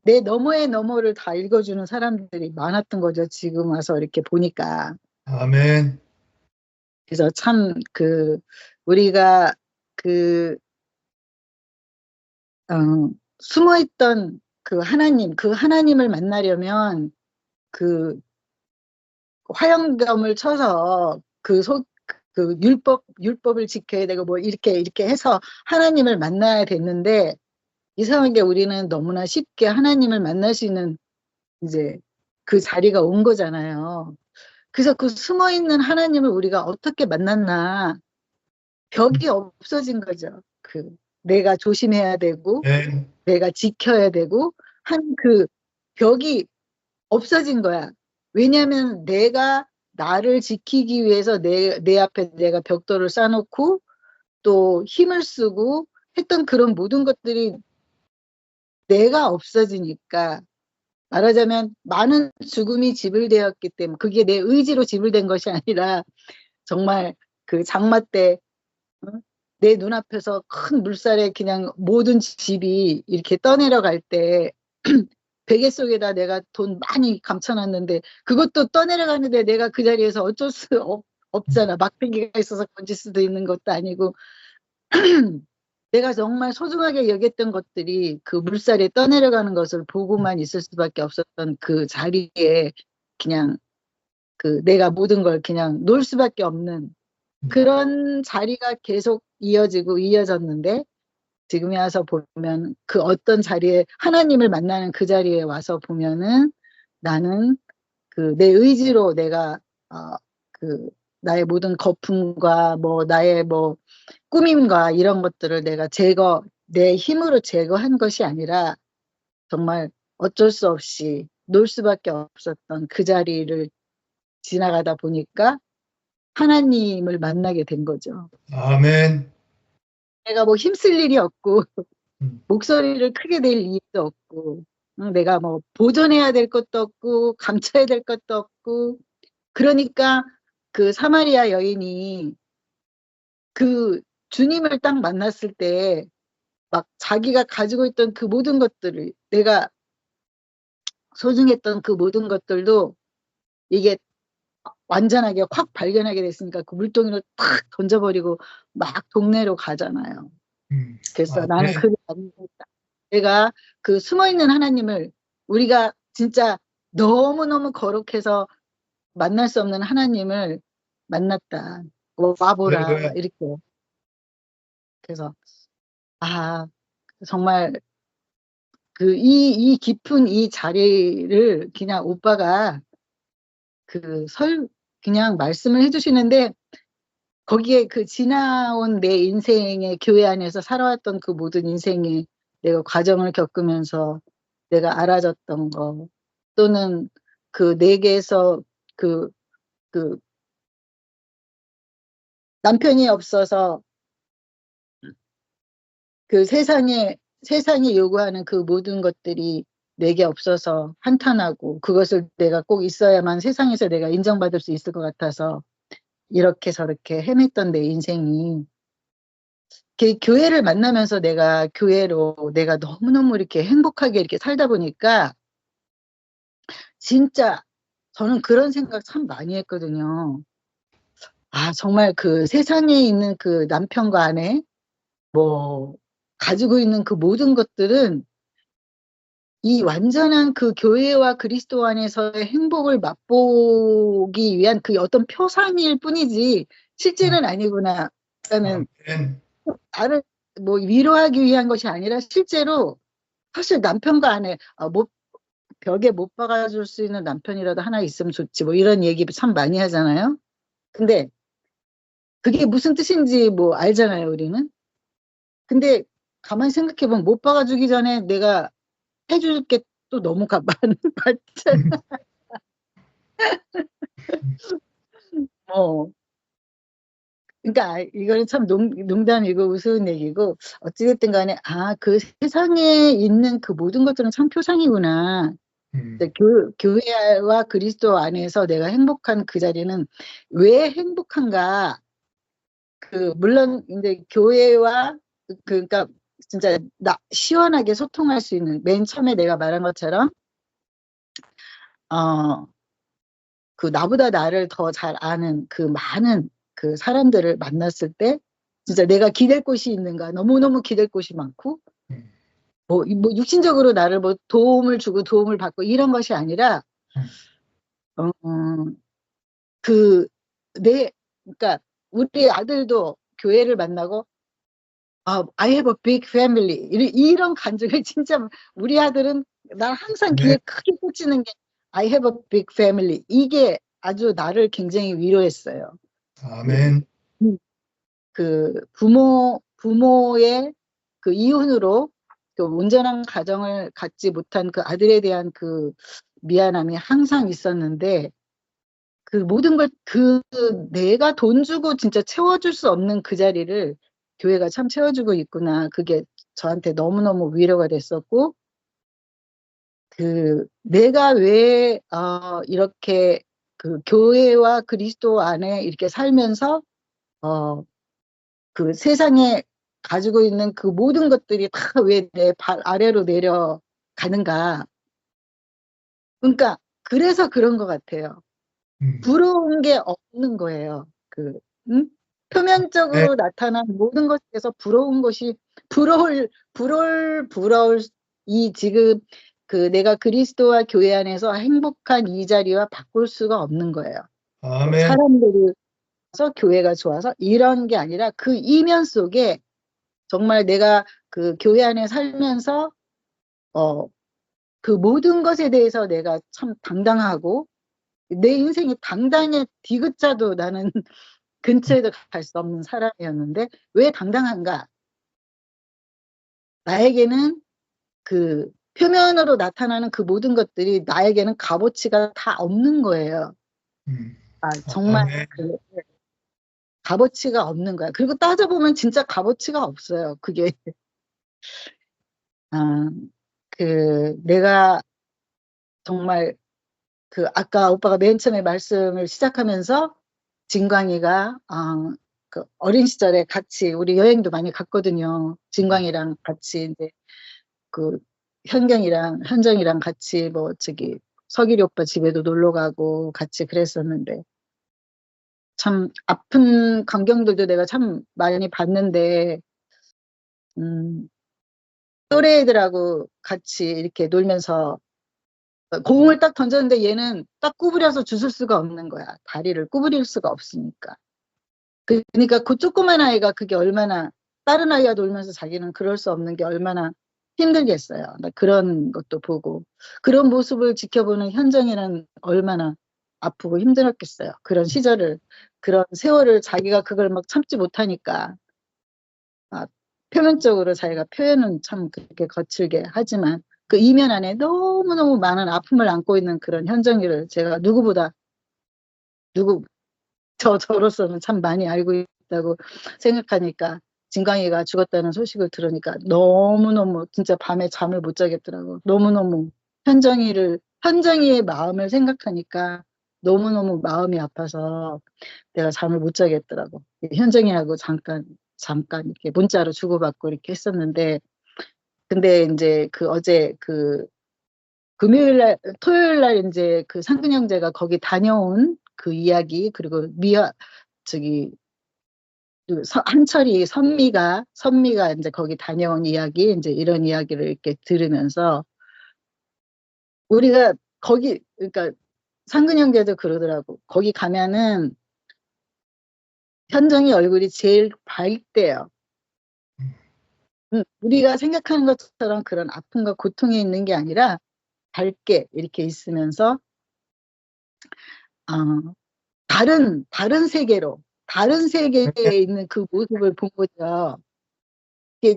Speaker 2: 내 너머의 너머를 다 읽어주는 사람들이 많았던 거죠. 지금 와서 이렇게 보니까.
Speaker 1: 아멘.
Speaker 2: 그래서 참 그 우리가 그 숨어있던 그 하나님을 만나려면 그 화영점을 쳐서 그 율법을 지켜야 되고 뭐 이렇게 해서 하나님을 만나야 됐는데 이상하게 우리는 너무나 쉽게 하나님을 만날 수 있는 이제 그 자리가 온 거잖아요. 그래서 그 숨어 있는 하나님을 우리가 어떻게 만났나 벽이 없어진 거죠. 그 내가 조심해야 되고
Speaker 1: 네,
Speaker 2: 내가 지켜야 되고 한 그 벽이 없어진 거야. 왜냐하면 내가 나를 지키기 위해서 내 앞에 내가 벽돌을 쌓아놓고 또 힘을 쓰고 했던 그런 모든 것들이 내가 없어지니까 말하자면 많은 죽음이 지불되었기 때문에 그게 내 의지로 지불된 것이 아니라 정말 그 장마 때 내 눈앞에서 큰 물살에 그냥 모든 집이 이렇게 떠내려갈 때 베개 속에다 내가 돈 많이 감춰놨는데 그것도 떠내려가는데 내가 그 자리에서 어쩔 수 없잖아. 막대기가 있어서 건질 수도 있는 것도 아니고 내가 정말 소중하게 여겼던 것들이 그 물살에 떠내려가는 것을 보고만 있을 수밖에 없었던 그 자리에 그냥 그 내가 모든 걸 그냥 놓을 수밖에 없는 그런 자리가 계속 이어지고 이어졌는데 지금에 와서 보면 그 어떤 자리에 하나님을 만나는 그 자리에 와서 보면은 나는 그 내 의지로 내가 그 나의 모든 거품과 뭐 나의 뭐 꾸밈과 이런 것들을 내가 내 힘으로 제거한 것이 아니라 정말 어쩔 수 없이 놓을 수밖에 없었던 그 자리를 지나가다 보니까 하나님을 만나게 된 거죠.
Speaker 1: 아멘.
Speaker 2: 내가 뭐 힘쓸 일이 없고
Speaker 1: 음,
Speaker 2: 목소리를 크게 낼 이유도 없고 내가 뭐 보존해야 될 것도 없고 감춰야 될 것도 없고 그러니까 그 사마리아 여인이 그 주님을 딱 만났을 때 막 자기가 가지고 있던 그 모든 것들을 내가 소중했던 그 모든 것들도 이게 완전하게 확 발견하게 됐으니까 그 물동이를 탁 던져버리고 막 동네로 가잖아요. 그래서 나는
Speaker 1: 아멘.
Speaker 2: 내가 그 숨어있는 하나님을 우리가 진짜 너무너무 거룩해서 만날 수 없는 하나님을 만났다. 와보라.
Speaker 1: 할렐루야.
Speaker 2: 이렇게. 그래서, 아, 정말 이 깊은 이 자리를 그냥 오빠가 그냥 말씀을 해주시는데 거기에 그 지나온 내 인생의 교회 안에서 살아왔던 그 모든 인생의 내가 과정을 겪으면서 내가 알아졌던 거 또는 그 내게서 그, 그 남편이 없어서 그 세상이 요구하는 그 모든 것들이 내게 없어서 한탄하고 그것을 내가 꼭 있어야만 세상에서 내가 인정받을 수 있을 것 같아서 이렇게 저렇게 헤맸던 내 인생이 교회를 만나면서 내가 교회로 내가 너무너무 이렇게 행복하게 이렇게 살다 보니까 진짜 저는 그런 생각 참 많이 했거든요. 아, 정말 그 세상에 있는 그 남편과 아내, 뭐, 가지고 있는 그 모든 것들은 이 완전한 그 교회와 그리스도 안에서의 행복을 맛보기 위한 그 어떤 표상일 뿐이지 실제는 아니구나. 라는
Speaker 1: 아멘.
Speaker 2: 나를 뭐 위로하기 위한 것이 아니라 실제로 사실 남편과 아내 벽에 못 박아줄 수 있는 남편이라도 하나 있으면 좋지 뭐 이런 얘기 참 많이 하잖아요. 근데 그게 무슨 뜻인지 뭐 알잖아요 우리는. 근데 가만히 생각해보면 못 박아주기 전에 내가 해줄 게 또 너무 많잖아. 어. 그러니까 이거는 참 농담이고 우스운 얘기고 어찌됐든 간에 그 세상에 있는 그 모든 것들은 참 표상이구나.
Speaker 1: 음,
Speaker 2: 교회와 그리스도 안에서 내가 행복한 그 자리는 왜 행복한가? 물론 이제 교회와 그러니까 진짜 시원하게 소통할 수 있는 맨 처음에 내가 말한 것처럼 어, 그 나보다 나를 더 잘 아는 그 많은 그 사람들을 만났을 때 진짜 내가 기댈 곳이 있는가 너무너무 기댈 곳이 많고
Speaker 1: 음,
Speaker 2: 뭐 육신적으로 나를 뭐 도움을 주고 도움을 받고 이런 것이 아니라
Speaker 1: 음.
Speaker 2: 어, 그, 그러니까, 우리 아들도 교회를 만나고, I have a big family. 이런 간증을 진짜, 우리 아들은, 난 항상
Speaker 1: 네.
Speaker 2: 귀에 크게 꽂히는 게, I have a big family. 이게 아주 나를 굉장히 위로했어요.
Speaker 1: 아멘.
Speaker 2: 음, 부모의 그 이혼으로 그 온전한 가정을 갖지 못한 그 아들에 대한 그 미안함이 항상 있었는데, 그 모든 걸 내가 돈 주고 진짜 채워줄 수 없는 그 자리를 교회가 참 채워주고 있구나. 그게 저한테 너무너무 위로가 됐었고, 내가 왜, 이렇게 그 교회와 그리스도 안에 이렇게 살면서, 어, 그 세상에 가지고 있는 그 모든 것들이 다 왜 내 발 아래로 내려가는가. 그러니까 그래서 그런 것 같아요.
Speaker 1: 음.
Speaker 2: 부러운 게 없는 거예요. 응?
Speaker 1: 네.
Speaker 2: 표면적으로 나타난 모든 것에서 부러운 것이 부러울 이 지금 내가 그리스도와 교회 안에서 행복한 이 자리와 바꿀 수가 없는 거예요. 뭐
Speaker 1: 아멘.
Speaker 2: 사람들이 와서 교회가 좋아서 이런 게 아니라 그 이면 속에 정말 내가 그 교회 안에 살면서 그 모든 것에 대해서 내가 참 당당하고 내 인생이 당당의 디귿자도 나는 근처에도 갈 수 없는 사람이었는데 왜 당당한가? 나에게는 그 표면으로 나타나는 그 모든 것들이 나에게는 값어치가 다 없는 거예요.
Speaker 1: 음.
Speaker 2: 정말
Speaker 1: 아멘.
Speaker 2: 값어치가 없는 거야. 그리고 따져보면 진짜 값어치가 없어요. 그게 아, 내가 정말 아까 오빠가 맨 처음에 말씀을 시작하면서 진광이가 그 어린 시절에 같이 우리 여행도 많이 갔거든요. 진광이랑 같이 이제 그 현정이랑 같이 뭐 서길이 오빠 집에도 놀러 가고 같이 그랬었는데 참 아픈 광경들도 내가 참 많이 봤는데 또래 애들하고 같이 이렇게 놀면서 공을 딱 던졌는데 얘는 딱 구부려서 주술 수가 없는 거야. 다리를 구부릴 수가 없으니까. 그러니까 그 조그만 아이가 그게 얼마나 다른 아이와 놀면서 자기는 그럴 수 없는 게 얼마나 힘들겠어요. 나 그런 것도 보고 그런 모습을 지켜보는 현정이는 얼마나 아프고 힘들었겠어요. 그런 시절을 그런 세월을 자기가 그걸 막 참지 못하니까 표면적으로 자기가 표현은 참 그렇게 거칠게 하지만 그 이면 안에 너무너무 많은 아픔을 안고 있는 그런 현정이를 제가 누구 저로서는 참 많이 알고 있다고 생각하니까 진광이가 죽었다는 소식을 들으니까 너무너무 진짜 밤에 잠을 못 자겠더라고. 너무너무 현정이의 마음을 생각하니까 너무너무 마음이 아파서 내가 잠을 못 자겠더라고. 현정이하고 잠깐 이렇게 문자로 주고받고 이렇게 했었는데 근데 이제 어제 토요일 날 이제 상근 형제가 거기 다녀온 그 이야기 그리고 저기 한철이 선미가 이제 거기 다녀온 이야기 이제 이런 이야기를 이렇게 들으면서 우리가 거기 그러니까 상근 형제도 그러더라고. 거기 가면은 현정이 얼굴이 제일 밝대요. 우리가 생각하는 것처럼 그런 아픔과 고통이 있는 게 아니라 밝게 이렇게 있으면서 어, 다른 세계에 있는 그 모습을 본 거죠.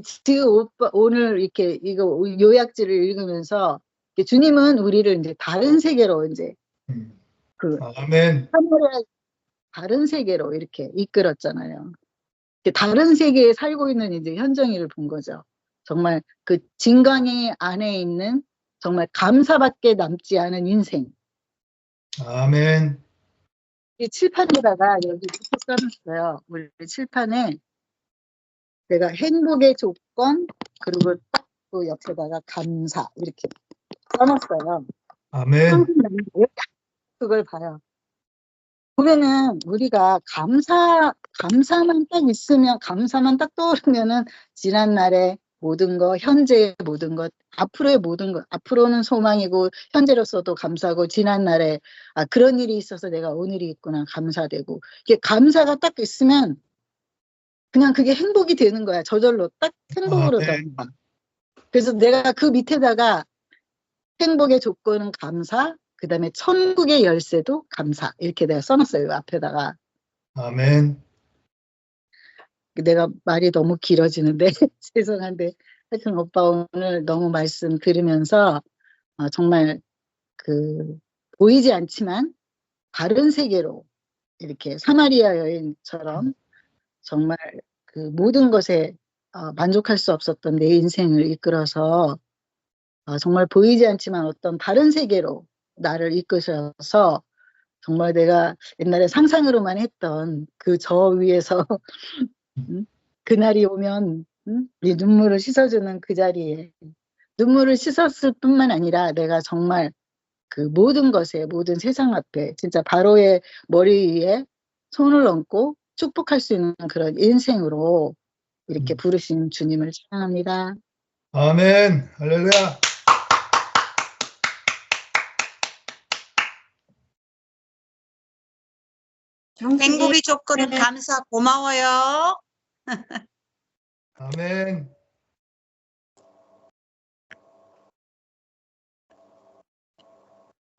Speaker 2: 지금 오빠 오늘 이렇게 이거 요약지를 읽으면서 주님은 우리를 이제 다른 세계로 이제 그
Speaker 1: 아멘.
Speaker 2: 하늘의 다른 세계로 이렇게 이끌었잖아요. 다른 세계에 살고 있는 이제 현정이를 본 거죠. 정말 그 진광이 안에 있는 정말 감사밖에 남지 않은 인생.
Speaker 1: 아멘.
Speaker 2: 이 칠판에다가 여기 이렇게 써놨어요. 우리 칠판에 내가 행복의 조건 그리고 딱 그 옆에다가 감사 이렇게 써놨어요.
Speaker 1: 아멘.
Speaker 2: 항상 나는 딱 그걸 봐요. 보면은 우리가 감사만 딱 있으면 감사만 딱 떠오르면은 지난 날의 모든 것, 현재의 모든 것, 앞으로의 모든 것, 앞으로는 소망이고 현재로서도 감사하고 지난 날에 그런 일이 있어서 내가 오늘이 있구나 감사되고 이게 감사가 딱 있으면 그냥 그게 행복이 되는 거야. 저절로 딱 행복으로
Speaker 1: 아멘.
Speaker 2: 넘어가. 그래서 내가 그 밑에다가 행복의 조건은 감사, 그 다음에 천국의 열쇠도 감사 이렇게 내가 써놨어요. 앞에다가.
Speaker 1: 아멘.
Speaker 2: 내가 말이 너무 길어지는데 죄송한데 하여튼 오빠 오늘 너무 말씀 들으면서 정말 보이지 않지만 다른 세계로 이렇게 사마리아 여인처럼 정말 모든 것에 만족할 수 없었던 내 인생을 이끌어서 정말 보이지 않지만 어떤 다른 세계로 나를 이끄셔서 정말 내가 옛날에 상상으로만 했던 그 저 위에서 그날이 오면 네 눈물을 씻어주는 그 자리에 눈물을 씻었을 뿐만 아니라 내가 정말 그 모든 것에 모든 세상 앞에 진짜 바로의 머리 위에 손을 얹고 축복할 수 있는 그런 인생으로 이렇게 부르신 주님을 찬양합니다.
Speaker 1: 아멘. 할렐루야.
Speaker 3: 행복이 조건은 감사 고마워요.
Speaker 1: 아멘.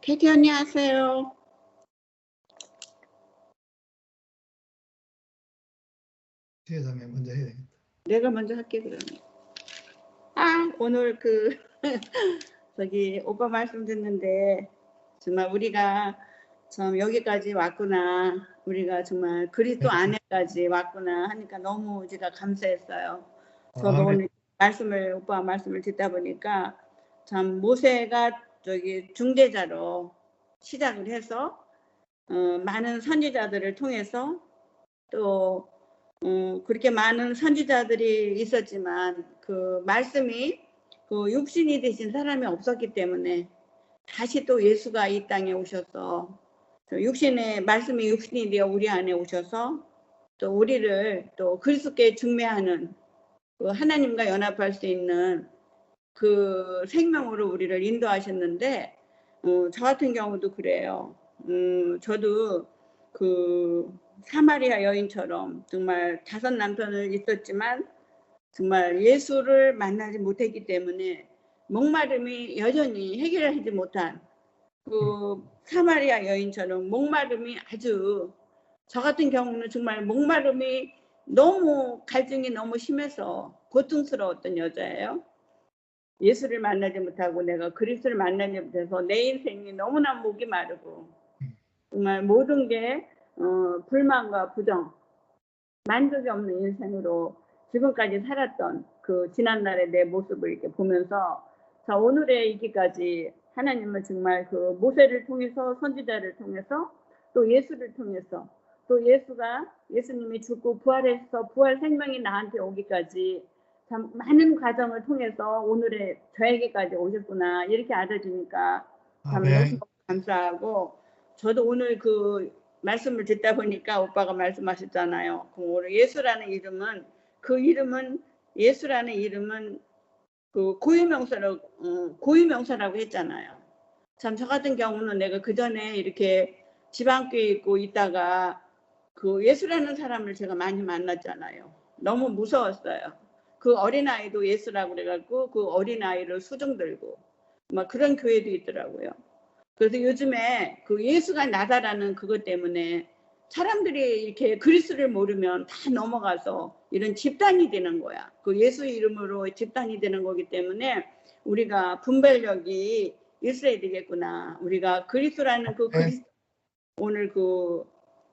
Speaker 3: 캐티 언니 하세요.
Speaker 1: 지혜자매 먼저 해야 되겠다.
Speaker 3: 내가 먼저 할게 그러면. 오늘 저기 오빠 말씀 듣는데 정말 우리가 참 여기까지 왔구나. 우리가 정말 그리스도 안에까지 왔구나 하니까 너무 제가 감사했어요. 저도 오늘 오빠 말씀을 듣다 보니까 참 모세가 저기 중재자로 시작을 해서 많은 선지자들을 통해서 또 그렇게 많은 선지자들이 있었지만 그 말씀이 그 육신이 되신 사람이 없었기 때문에 다시 또 예수가 이 땅에 오셔서 육신의 말씀이 육신이 되어 우리 안에 오셔서 또 우리를 또 그리스도께 중매하는 그 하나님과 연합할 수 있는 그 생명으로 우리를 인도하셨는데 저 같은 경우도 그래요. 저도 그 사마리아 여인처럼 정말 5 남편을 있었지만 정말 예수를 만나지 못했기 때문에 목마름이 여전히 해결하지 못한 그 사마리아 여인처럼 목마름이 아주 저 같은 경우는 정말 목마름이 너무 갈증이 너무 심해서 고통스러웠던 여자예요. 예수를 만나지 못하고 내가 그리스도를 만나지 못해서 내 인생이 너무나 목이 마르고 정말 모든 게 불만과 부정, 만족이 없는 인생으로 지금까지 살았던 그 지난날의 내 모습을 이렇게 보면서 자 오늘에 이기까지 하나님은 정말 그 모세를 통해서 선지자를 통해서 또 예수를 통해서 또 예수님이 죽고 부활해서 부활 생명이 나한테 오기까지 참 많은 과정을 통해서 오늘의 저에게까지 오셨구나 이렇게 알아주니까 참 너무 감사하고 저도 오늘 그 말씀을 듣다 보니까 오빠가 말씀하셨잖아요. 그 오늘 예수라는 이름은 예수라는 이름은 그 고유명사라고 했잖아요. 참 저 같은 경우는 내가 그 전에 이렇게 지방교회 있고 있다가 그 예수라는 사람을 제가 많이 만났잖아요. 너무 무서웠어요. 그 어린아이도 예수라고 그래갖고 그 어린아이를 수중 들고 막 그런 교회도 있더라고요. 그래서 요즘에 그 예수가 나다라는 그것 때문에 사람들이 이렇게 그리스도를 모르면 다 넘어가서 이런 집단이 되는 거야. 그 예수 이름으로 집단이 되는 거기 때문에 우리가 분별력이 있어야 되겠구나. 우리가 그리스도라는 그 오늘 그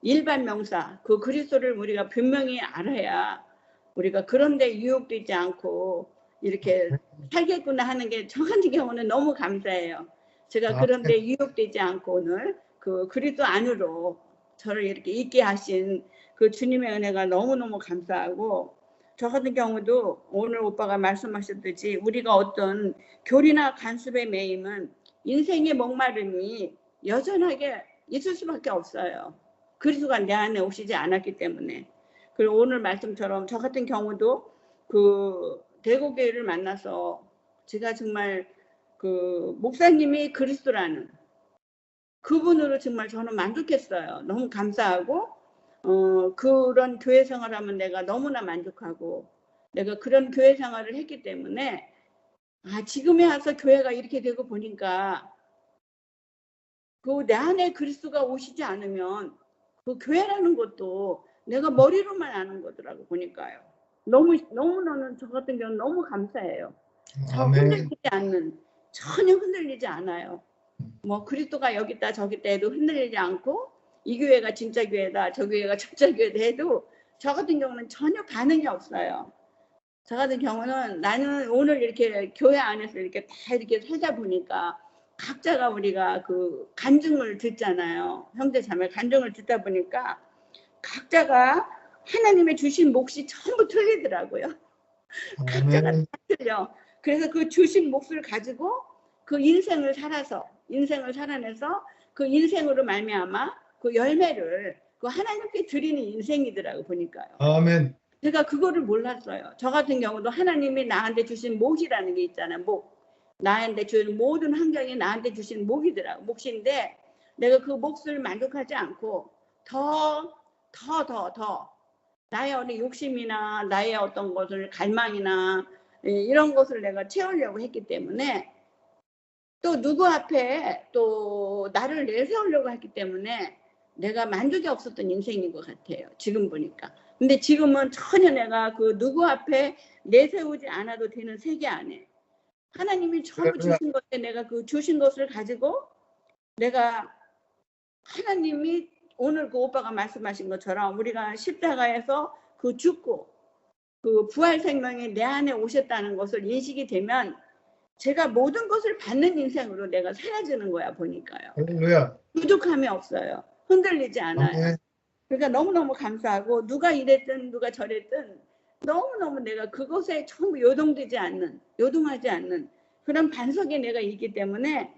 Speaker 3: 일반 명사 그 그리스도를 우리가 분명히 알아야 우리가 그런데 유혹되지 않고 이렇게 살겠구나 하는 게 저 같은 경우는 너무 감사해요. 제가 그런데 유혹되지 않고 오늘 그 그리스도 안으로 저를 이렇게 있게 하신 그 주님의 은혜가 너무너무 감사하고 저 같은 경우도 오늘 오빠가 말씀하셨듯이 우리가 어떤 교리나 간섭에 매임은 인생의 목마름이 여전하게 있을 수밖에 없어요. 그리스도가 내 안에 오시지 않았기 때문에. 그리고 오늘 말씀처럼 저 같은 경우도 그 대구교회를 만나서 제가 정말 그 목사님이 그리스도라는 그분으로 정말 저는 만족했어요. 너무 감사하고 그런 교회 생활하면 내가 너무나 만족하고 내가 그런 교회 생활을 했기 때문에 지금에 와서 교회가 이렇게 되고 보니까 그 내 안에 그리스도가 오시지 않으면 그 교회라는 것도 내가 머리로만 아는 거더라고 보니까요. 너무너무 저 같은 경우는 너무 감사해요. 전혀 흔들리지 않아요. 뭐 그리스도가 여기 있다 저기 있다 해도 흔들리지 않고 이 교회가 진짜 교회다 저 교회가 진짜 교회다 해도 저 같은 경우는 전혀 반응이 없어요. 저 같은 경우는 나는 오늘 이렇게 교회 안에서 이렇게 다 이렇게 살다 보니까 각자가 우리가 그 간증을 듣잖아요. 형제 자매 간증을 듣다 보니까 각자가 하나님의 주신 몫이 전부 틀리더라고요. 각자가 다 틀려. 그래서 그 주신 몫을 가지고 그 인생을 살아서 인생을 살아내서 그 인생으로 말미암아 그 열매를 그 하나님께 드리는 인생이더라고 보니까요.
Speaker 1: 아멘.
Speaker 3: 제가 그거를 몰랐어요. 저 같은 경우도 하나님이 나한테 주신 목이라는 게 있잖아요. 목. 나한테 주는 모든 환경이 나한테 주신 목이더라고. 몫인데 내가 그 몫을 만족하지 않고 더 나의 어떤 욕심이나 나의 어떤 것을 갈망이나 이런 것을 내가 채우려고 했기 때문에 또 누구 앞에 또 나를 내세우려고 했기 때문에 내가 만족이 없었던 인생인 것 같아요. 지금 보니까. 근데 지금은 전혀 내가 그 누구 앞에 내세우지 않아도 되는 세계 안에 하나님이 전부 주신 것에 내가 그 주신 것을 가지고 내가 하나님이 오늘 그 오빠가 말씀하신 것처럼 우리가 십자가에서 그 죽고 그 부활 생명이 내 안에 오셨다는 것을 인식이 되면 제가 모든 것을 받는 인생으로 내가 살아지는 거야 보니까요.
Speaker 1: 할렐루야.
Speaker 3: 부족함이 없어요. 흔들리지 않아요.
Speaker 1: 아멘.
Speaker 3: 그러니까 너무너무 감사하고 누가 이랬든 누가 저랬든 너무너무 내가 그것에 전부 요동하지 않는 그런 반석에 내가 있기 때문에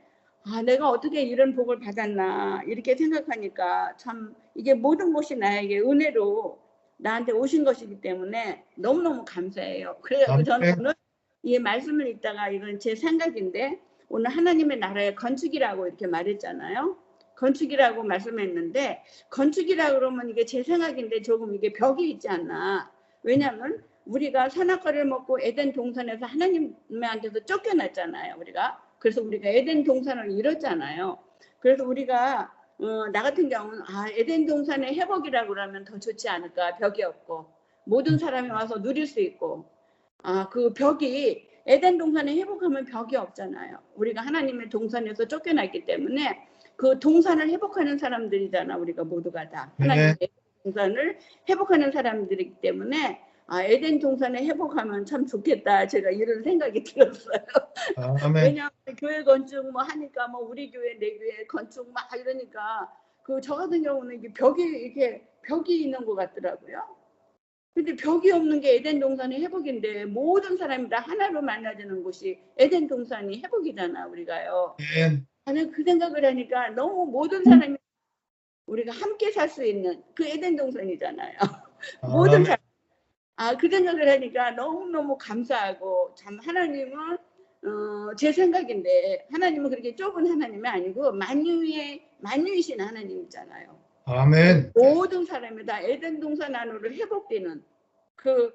Speaker 3: 아 내가 어떻게 이런 복을 받았나 이렇게 생각하니까 참 이게 모든 것이 나에게 은혜로 나한테 오신 것이기 때문에 너무너무 감사해요. 그래서 저는 오늘 이 말씀을 읽다가 이건 제 생각인데 오늘 하나님의 나라의 건축이라고 이렇게 말했잖아요. 건축이라고 말씀했는데 건축이라 그러면 이게 제 생각인데 조금 이게 벽이 있지 않나. 왜냐하면 우리가 선악과를 먹고 에덴 동산에서 하나님한테서 쫓겨났잖아요. 그래서 우리가 에덴 동산을 잃었잖아요. 그래서 우리가 나 같은 경우는 에덴 동산의 회복이라고 그러면 더 좋지 않을까. 벽이 없고 모든 사람이 와서 누릴 수 있고 그 벽이 에덴 동산에 회복하면 벽이 없잖아요. 우리가 하나님의 동산에서 쫓겨났기 때문에 그 동산을 회복하는 사람들이잖아. 우리가 모두가 다 하나님의 동산을 회복하는 사람들이기 때문에 에덴 동산에 회복하면 참 좋겠다. 제가 이런 생각이 들었어요.
Speaker 1: 아멘.
Speaker 3: 왜냐하면 교회 건축 뭐 하니까 뭐 우리 교회 내 교회 건축 막 이러니까 그 저 같은 경우는 이게 벽이 있는 것 같더라고요. 근데 벽이 없는 게 에덴 동산의 회복인데 모든 사람이 다 하나로 만나지는 곳이 에덴 동산이 회복이잖아 우리가요.
Speaker 1: 아멘.
Speaker 3: 나는 그 생각을 하니까 너무 모든 사람이 우리가 함께 살 수 있는 그 에덴 동산이잖아요. 모든 사람 그 생각을 하니까 너무너무 감사하고 참 하나님은 제 생각인데 하나님은 그렇게 좁은 하나님이 아니고 만유이신 하나님이잖아요.
Speaker 1: 아멘.
Speaker 3: 모든 사람이 다 에덴 동산 안으로 회복되는 그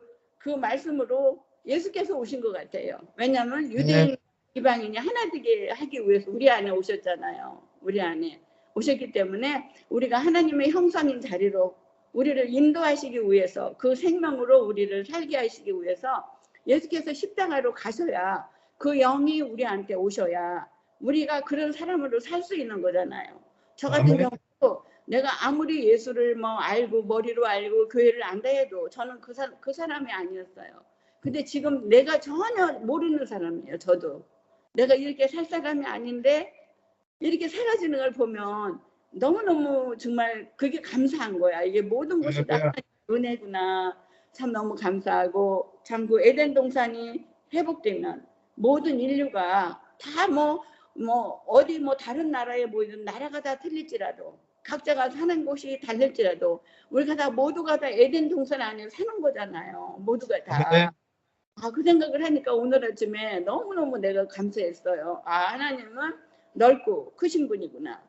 Speaker 3: 말씀으로 예수께서 오신 것 같아요. 왜냐하면 유대인 이방인이 하나 되게 하기 위해서 우리 안에 오셨잖아요. 우리 안에 오셨기 때문에 우리가 하나님의 형상인 자리로 우리를 인도하시기 위해서 그 생명으로 우리를 살게 하시기 위해서 예수께서 십자가로 가셔야 그 영이 우리한테 오셔야 우리가 그런 사람으로 살 수 있는 거잖아요. 저 같은 경우도 내가 아무리 예수를 뭐 알고 머리로 알고 교회를 안다 해도 저는 그 사람이 아니었어요. 근데 지금 내가 전혀 모르는 사람이에요. 저도 내가 이렇게 살 사람이 아닌데 이렇게 사라지는 걸 보면 너무너무 정말 그게 감사한 거야. 이게 모든 것이 다 은혜구나. 참 너무 감사하고 참 그 에덴 동산이 회복되면 모든 인류가 다 뭐 어디 뭐 다른 나라에 모이든 나라가 다 틀릴지라도 각자가 사는 곳이 다를지라도 우리가 다 모두가 다 에덴 동산 안에 사는 거잖아요. 모두가 다. 그 생각을 하니까 오늘 아침에 너무너무 내가 감사했어요. 하나님은 넓고 크신 분이구나.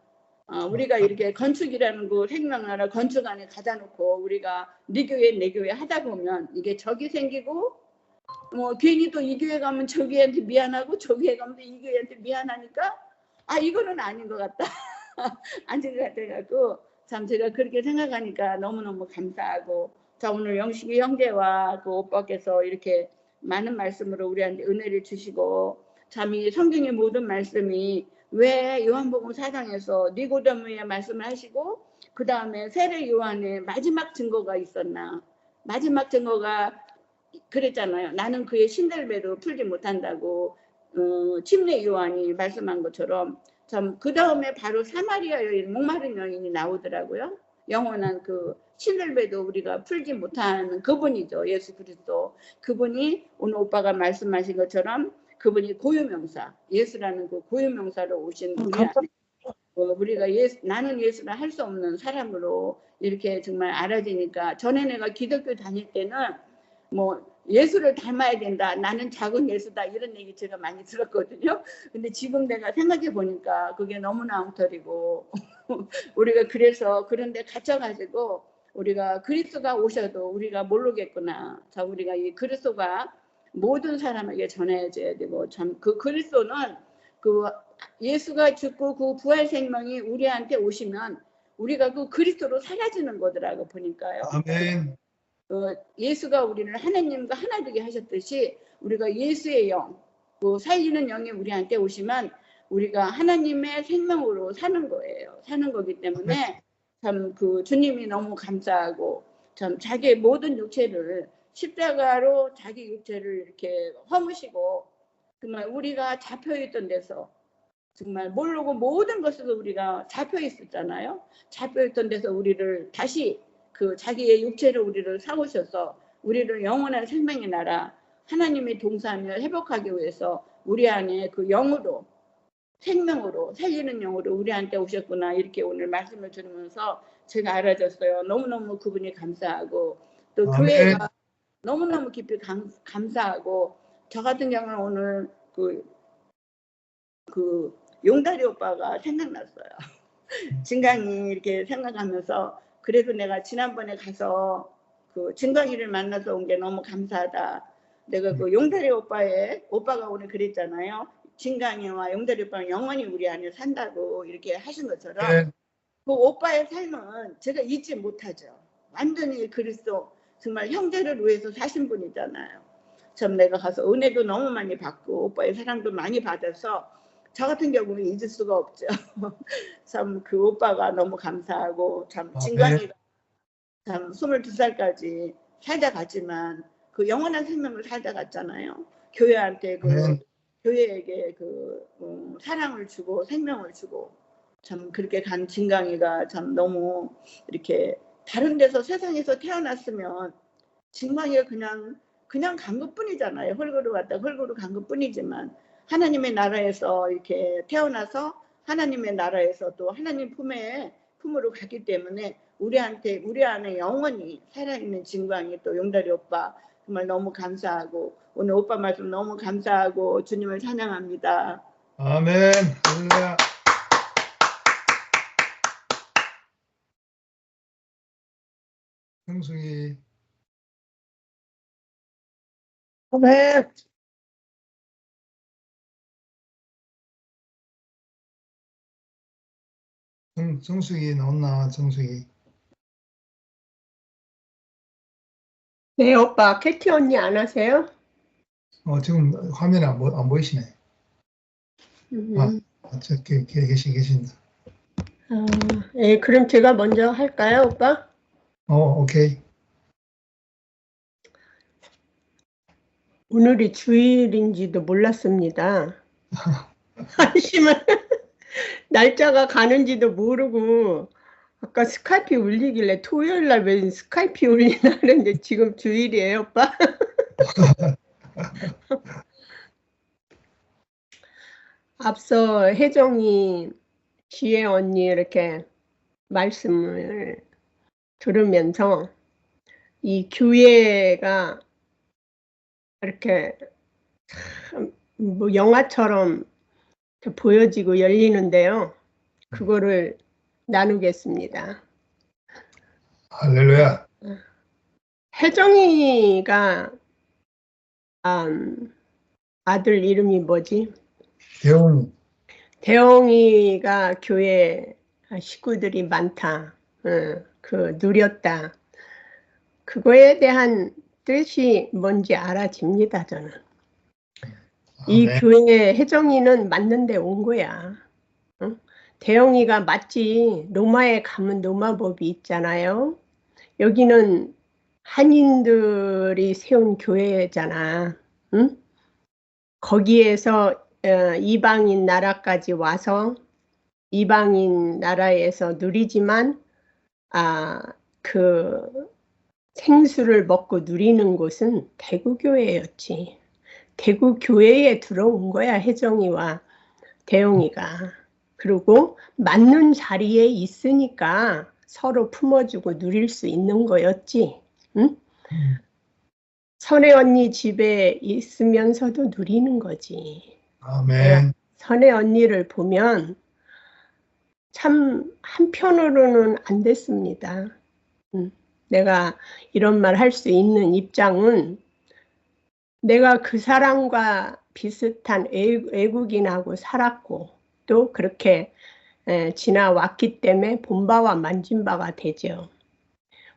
Speaker 3: 우리가 이렇게 건축이라는 그 생명나라 건축 안에 가다 놓고 우리가 네 교회 내 교회 하다 보면 이게 적이 생기고 뭐 괜히 또 이 교회 가면 저 교회한테 미안하고 저 교회 가면 이 교회한테 미안하니까 이거는 아닌 것 같다. 아닌 것 같아가지고 참 제가 그렇게 생각하니까 너무너무 감사하고 자 오늘 영식이 형제와 그 오빠께서 이렇게 많은 말씀으로 우리한테 은혜를 주시고 참 이 성경의 모든 말씀이 왜 요한복음 4장에서 니고데모의 말씀을 하시고 그 다음에 세례 요한의 마지막 증거가 있었나. 마지막 증거가 그랬잖아요. 나는 그의 신들배도 풀지 못한다고 침례 요한이 말씀한 것처럼 참 그 다음에 바로 사마리아 여인 목마른 여인이 나오더라고요. 영원한 그 신들배도 우리가 풀지 못하는 그분이죠. 예수 그리스도. 그분이 오늘 오빠가 말씀하신 것처럼 그분이 고유명사, 예수라는 그 고유명사로 오신 우리 안에 우리가 나는 예수라 할 수 없는 사람으로 이렇게 정말 알아지니까, 전에 내가 기독교 다닐 때는 뭐 예수를 닮아야 된다, 나는 작은 예수다, 이런 얘기 제가 많이 들었거든요. 근데 지금 내가 생각해 보니까 그게 너무나 엉터리고 우리가 그래서 그런데 갇혀가지고 우리가 그리스도가 오셔도 우리가 모르겠구나. 자, 우리가 이 그리스도가 모든 사람에게 전해져야 되고, 참 그 그리스도는 그 예수가 죽고 그 부활 생명이 우리한테 오시면 우리가 그 그리스도로 사라지는 거더라고 보니까요.
Speaker 1: 아멘.
Speaker 3: 예수가 우리를 하나님과 하나 되게 하셨듯이 우리가 예수의 영, 그 살리는 영이 우리한테 오시면 우리가 하나님의 생명으로 사는 거예요. 사는 거기 때문에 참 그 주님이 너무 감사하고, 참 자기의 모든 육체를 십자가로 자기 육체를 이렇게 허무시고, 정말 우리가 잡혀있던 데서 정말 모르고 모든 것으로 우리가 잡혀 있었잖아요. 잡혀 있던 데서 우리를 다시 그 자기의 육체를 우리를 사오셔서 우리를 영원한 생명의 나라 하나님의 동산을 회복하기 위해서 우리 안에 그 영으로, 생명으로, 살리는 영으로 우리한테 오셨구나, 이렇게 오늘 말씀을 들으면서 제가 알아졌어요. 너무너무 그분이 감사하고, 또
Speaker 1: 아멘.
Speaker 3: 교회가 너무너무 깊이 감사하고, 저 같은 경우는 오늘 그 용다리 오빠가 생각났어요. 진강이 이렇게 생각하면서, 그래도 내가 지난번에 가서 그 진강이를 만나서 온 게 너무 감사하다. 내가 그 용다리 오빠가 오늘 그랬잖아요. 진강이와 용다리 오빠는 영원히 우리 안에 산다고 이렇게 하신 것처럼,
Speaker 1: 네.
Speaker 3: 그 오빠의 삶은 제가 잊지 못하죠. 완전히 그리스도, 정말 형제를 위해서 사신 분이잖아요. 참 내가 가서 은혜도 너무 많이 받고 오빠의 사랑도 많이 받아서 저 같은 경우는 잊을 수가 없죠. 참 그 오빠가 너무 감사하고, 참 진광이가 참 22살까지 살다 갔지만 그 영원한 생명을 살다 갔잖아요. 교회한테 교회에게 사랑을 주고 생명을 주고, 참 그렇게 간 진광이가 참 너무 이렇게 다른 데서 세상에서 태어났으면 진광이가 그냥 간 것뿐이잖아요. 흙으로 갔다 흙으로 간 것뿐이지만, 하나님의 나라에서 이렇게 태어나서 하나님의 나라에서 또 하나님 품으로 갔기 때문에 우리 안에 영원히 살아있는 진광이, 또 용다리 오빠 정말 너무 감사하고, 오늘 오빠 말씀 너무 감사하고 주님을 찬양합니다.
Speaker 1: 아멘. 할렐루야. 성숙이.
Speaker 4: 아멘.
Speaker 1: 정숙이 나왔나? 정숙이.
Speaker 4: 네, 오빠, 캐티 언니 안 하세요?
Speaker 1: 지금 화면에 안 보이시네. 저기 계신다.
Speaker 4: 예, 그럼 제가 먼저 할까요, 오빠?
Speaker 1: 오케이.
Speaker 4: 오늘이 주일인지도 몰랐습니다. 한심한 날짜가 가는지도 모르고, 아까 스카이피 울리길래 토요일 날 웬 스카이피 울리나 그랬는데 지금 주일이에요, 오빠? 앞서 혜정이, 지혜 언니 이렇게 말씀을 들으면서 이 교회가 이렇게 뭐 영화처럼 보여지고 열리는데요. 그거를 나누겠습니다.
Speaker 1: 할렐루야.
Speaker 4: 혜정이가 아들 이름이 뭐지?
Speaker 1: 대웅이.
Speaker 4: 대웅이가 교회 식구들이 많다. 누렸다. 그거에 대한 뜻이 뭔지 알아집니다, 저는. 이 교회에 혜정이는 맞는데 온 거야. 대영이가 맞지. 로마에 가면 로마법이 있잖아요. 여기는 한인들이 세운 교회잖아. 응? 거기에서 이방인 나라까지 와서 이방인 나라에서 누리지만 그 생수를 먹고 누리는 곳은 대구교회였지. 대구 교회에 들어온 거야, 혜정이와 대영이가. 그리고 맞는 자리에 있으니까 서로 품어주고 누릴 수 있는 거였지. 응? 선혜 언니 집에 있으면서도 누리는 거지.
Speaker 1: 아멘.
Speaker 4: 선혜 언니를 보면 참 한편으로는 안 됐습니다. 내가 이런 말 할 수 있는 입장은 내가 그 사람과 비슷한 외국인하고 살았고 또 그렇게 지나왔기 때문에 본 바와 만진 바가 되죠.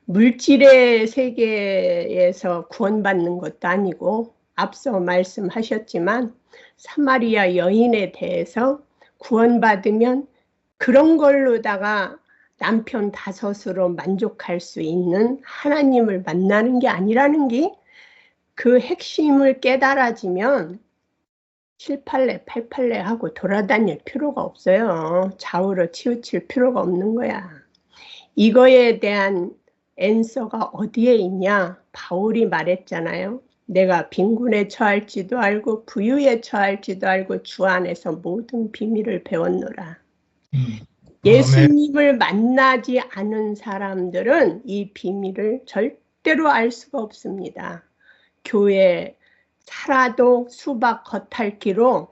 Speaker 4: 물질의 세계에서 구원받는 것도 아니고 앞서 말씀하셨지만 사마리아 여인에 대해서 구원받으면 그런 걸로다가 남편 다섯으로 만족할 수 있는 하나님을 만나는 게 아니라는 게 그 핵심을 깨달아지면 7팔레 8팔레 하고 돌아다닐 필요가 없어요. 좌우로 치우칠 필요가 없는 거야. 이거에 대한 앤서가 어디에 있냐? 바울이 말했잖아요. 내가 빈군에 처할지도 알고 부유에 처할지도 알고 주 안에서 모든 비밀을 배웠노라. 예수님을 만나지 않은 사람들은 이 비밀을 절대로 알 수가 없습니다. 교회 살아도 수박 겉핥기로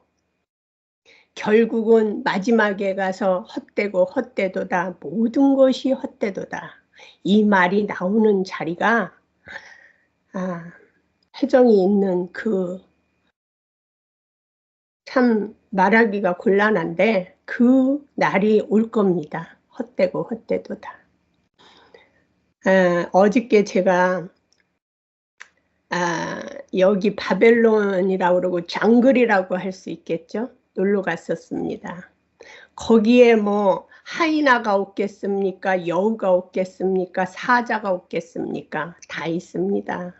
Speaker 4: 결국은 마지막에 가서 헛되고 헛되도다. 모든 것이 헛되도다. 이 말이 나오는 자리가 혜정이 있는 그 참 말하기가 곤란한데 그 날이 올 겁니다. 헛되고 헛되도다. 어저께 제가 여기 바벨론이라고 그러고 장글이라고 할 수 있겠죠. 놀러 갔었습니다. 거기에 뭐 하이나가 없겠습니까? 여우가 없겠습니까? 사자가 없겠습니까? 다 있습니다.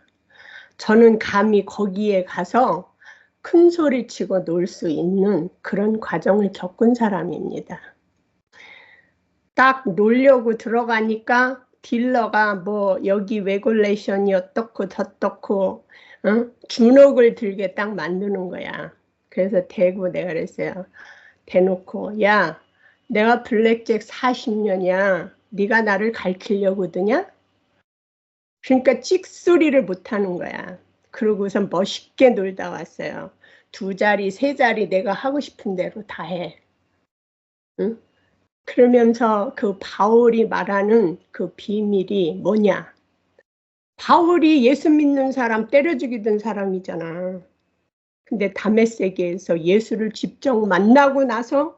Speaker 4: 저는 감히 거기에 가서 큰 소리 치고 놀 수 있는 그런 과정을 겪은 사람입니다. 딱 놀려고 들어가니까 딜러가 뭐 여기 레귤레이션이 어떻고 저떻고 주눅을 들게 딱 만드는 거야. 그래서 대고 내가 그랬어요. 대놓고 야 내가 블랙잭 40년이야. 네가 나를 가르치려고 드냐? 그러니까 찍소리를 못하는 거야. 그러고서 멋있게 놀다 왔어요. 2자리 3자리 내가 하고 싶은 대로 다 해. 응? 그러면서 그 바울이 말하는 그 비밀이 뭐냐? 바울이 예수 믿는 사람 때려 죽이던 사람이잖아. 근데 다메섹에서 예수를 직접 만나고 나서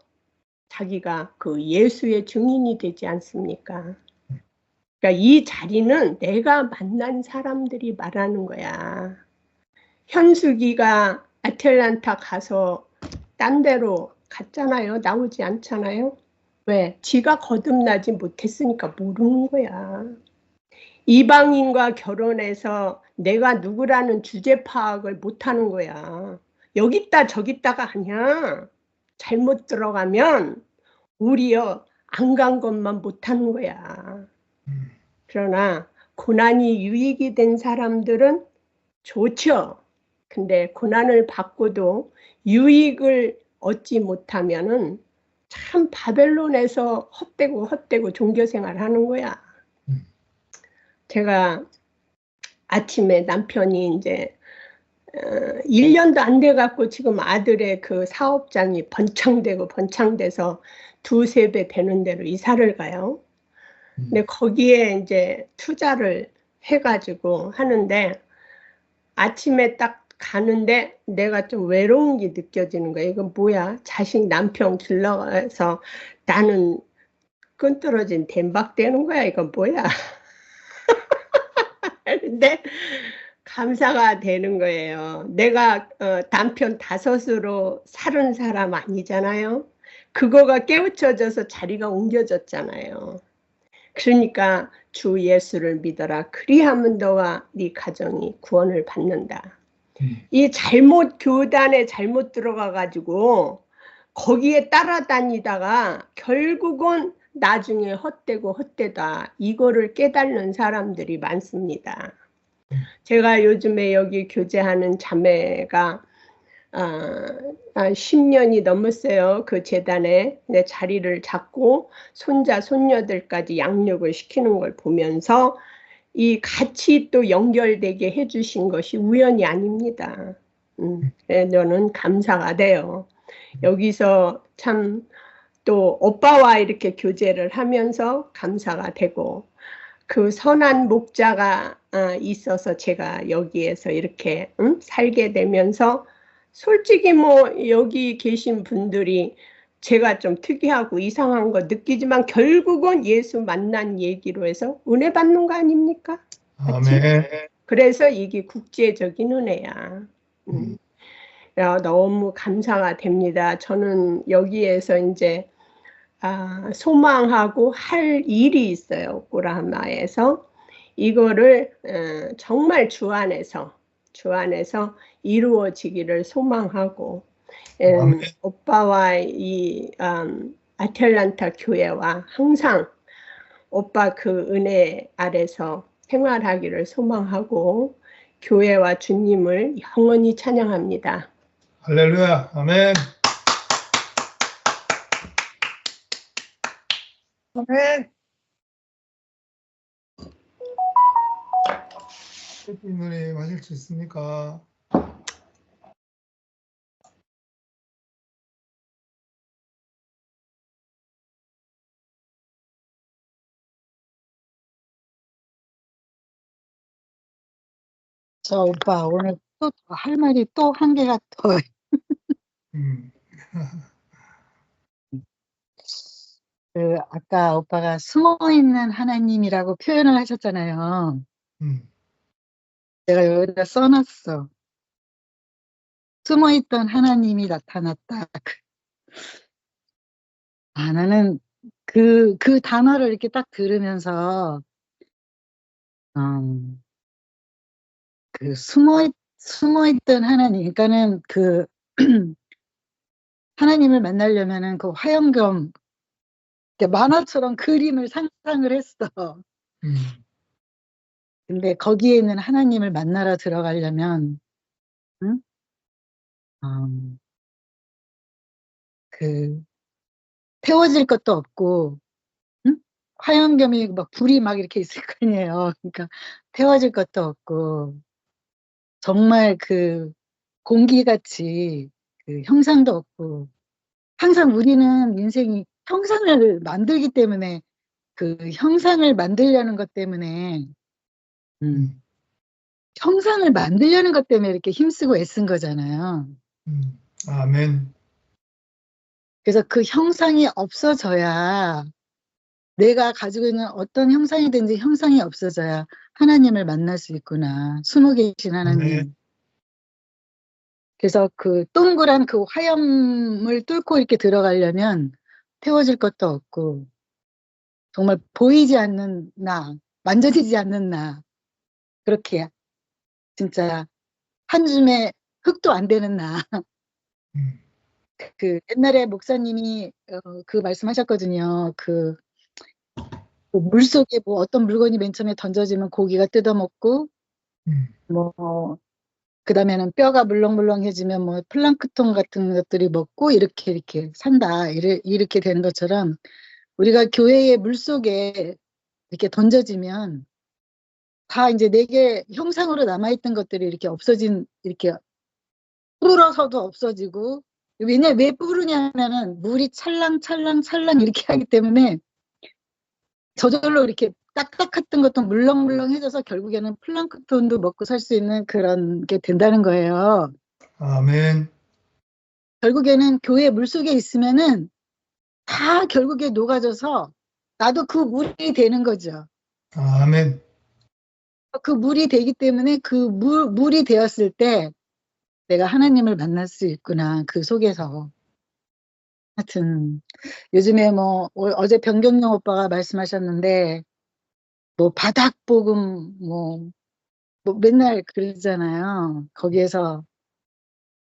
Speaker 4: 자기가 그 예수의 증인이 되지 않습니까? 그러니까 이 자리는 내가 만난 사람들이 말하는 거야. 현숙이가 아틀란타 가서 딴 데로 갔잖아요. 나오지 않잖아요. 왜? 지가 거듭나지 못했으니까 모르는 거야. 이방인과 결혼해서 내가 누구라는 주제 파악을 못하는 거야. 여기 있다 저기 있다가 아니야. 잘못 들어가면 우리요 안 간 것만 못하는 거야. 그러나 고난이 유익이 된 사람들은 좋죠. 근데 고난을 받고도 유익을 얻지 못하면은 참 바벨론에서 헛되고 종교생활 하는 거야. 제가 아침에 남편이 이제 1년도 안 돼갖고 지금 아들의 그 사업장이 번창돼서 2-3배 되는 대로 이사를 가요. 근데 거기에 이제 투자를 해가지고 하는데 아침에 딱 가는데 내가 좀 외로운 게 느껴지는 거야. 이건 뭐야? 자식 남편 길러서 나는 끈떨어진 댐박되는 거야. 이건 뭐야? 근데 감사가 되는 거예요. 내가 남편 5으로 살은 사람 아니잖아요. 그거가 깨우쳐져서 자리가 옮겨졌잖아요. 그러니까 주 예수를 믿어라. 그리하면 너와 네 가정이 구원을 받는다. 이 교단에 잘못 들어가가지고 거기에 따라다니다가 결국은 나중에 헛되고 헛되다. 이거를 깨닫는 사람들이 많습니다. 제가 요즘에 여기 교제하는 자매가 10년이 넘었어요. 그 재단에 내 자리를 잡고 손자, 손녀들까지 양육을 시키는 걸 보면서 이 같이 또 연결되게 해주신 것이 우연이 아닙니다. 저는 감사가 돼요. 여기서 참 또 오빠와 이렇게 교제를 하면서 감사가 되고 그 선한 목자가 있어서 제가 여기에서 이렇게 살게 되면서 솔직히 뭐 여기 계신 분들이 제가 좀 특이하고 이상한 거 느끼지만 결국은 예수 만난 얘기로 해서 은혜 받는 거 아닙니까?
Speaker 1: 아멘.
Speaker 4: 그래서 이게 국제적인 은혜야. 너무 감사가 됩니다. 저는 여기에서 이제 소망하고 할 일이 있어요. 오쿠라하마에서 이거를 정말 주 안에서 이루어지기를 소망하고 오빠와 이 아틀란타 교회와 항상 오빠 그 은혜 아래서 생활하기를 소망하고 교회와 주님을 영원히 찬양합니다.
Speaker 1: 할렐루야. 아멘. 아멘. 누님 하실 수 있습니까?
Speaker 2: 저 오빠 오늘 또 할 말이 또 한 개가 더.
Speaker 1: 음.
Speaker 2: 그 아까 오빠가 숨어 있는 하나님이라고 표현을 하셨잖아요. 내가 여기다 써놨어. 숨어 있던 하나님이 나타났다. 나는 그 단어를 이렇게 딱 들으면서 그 숨어 있던 하나님, 그러니까는 그 하나님을 만나려면은 그 화영경 만화처럼 그림을 상상을 했어. 근데 거기에 있는 하나님을 만나러 들어가려면, 응? 그 태워질 것도 없고, 응? 화영겸이 막 불이 막 이렇게 있을 거 아니에요. 그러니까 태워질 것도 없고, 정말 그 공기같이 그 형상도 없고, 항상 우리는 인생이 형상을 만들기 때문에 그 형상을 만들려는 것 때문에 형상을 만들려는 것 때문에 이렇게 힘쓰고 애쓴 거잖아요.
Speaker 1: 아멘.
Speaker 2: 그래서 그 형상이 없어져야 내가 가지고 있는 어떤 형상이든지 형상이 없어져야 하나님을 만날 수 있구나. 숨어 계신 하나님.
Speaker 1: 아멘.
Speaker 2: 그래서 그 동그란 그 화염을 뚫고 이렇게 들어가려면 태워질 것도 없고 정말 보이지 않는 나, 만져지지 않는 나, 그렇게 진짜 한 줌의 흙도 안 되는 나. 그 옛날에 목사님이 그 말씀하셨거든요. 그 물속에 뭐 어떤 물건이 맨 처음에 던져지면 고기가 뜯어먹고 뭐 그다음에는 뼈가 물렁물렁해지면 뭐 플랑크톤 같은 것들이 먹고 이렇게 산다. 이렇게 되는 것처럼 우리가 교회의 물속에 이렇게 던져지면 다 이제 내게 형상으로 남아있던 것들이 이렇게 이렇게 불어서도 없어지고, 왜 뿌르냐면은 물이 찰랑찰랑찰랑 이렇게 하기 때문에 저절로 이렇게 딱딱했던 것도 물렁물렁해져서 결국에는 플랑크톤도 먹고 살 수 있는 그런 게 된다는 거예요.
Speaker 1: 아멘.
Speaker 2: 결국에는 교회 물속에 있으면은 다 결국에 녹아져서 나도 그 물이 되는 거죠.
Speaker 1: 아멘.
Speaker 2: 그 물이 되기 때문에 그 물이 되었을 때 내가 하나님을 만날 수 있구나. 그 속에서. 하여튼 요즘에 뭐 어제 변경영 오빠가 말씀하셨는데 뭐 바닥복음 뭐 맨날 그러잖아요. 거기에서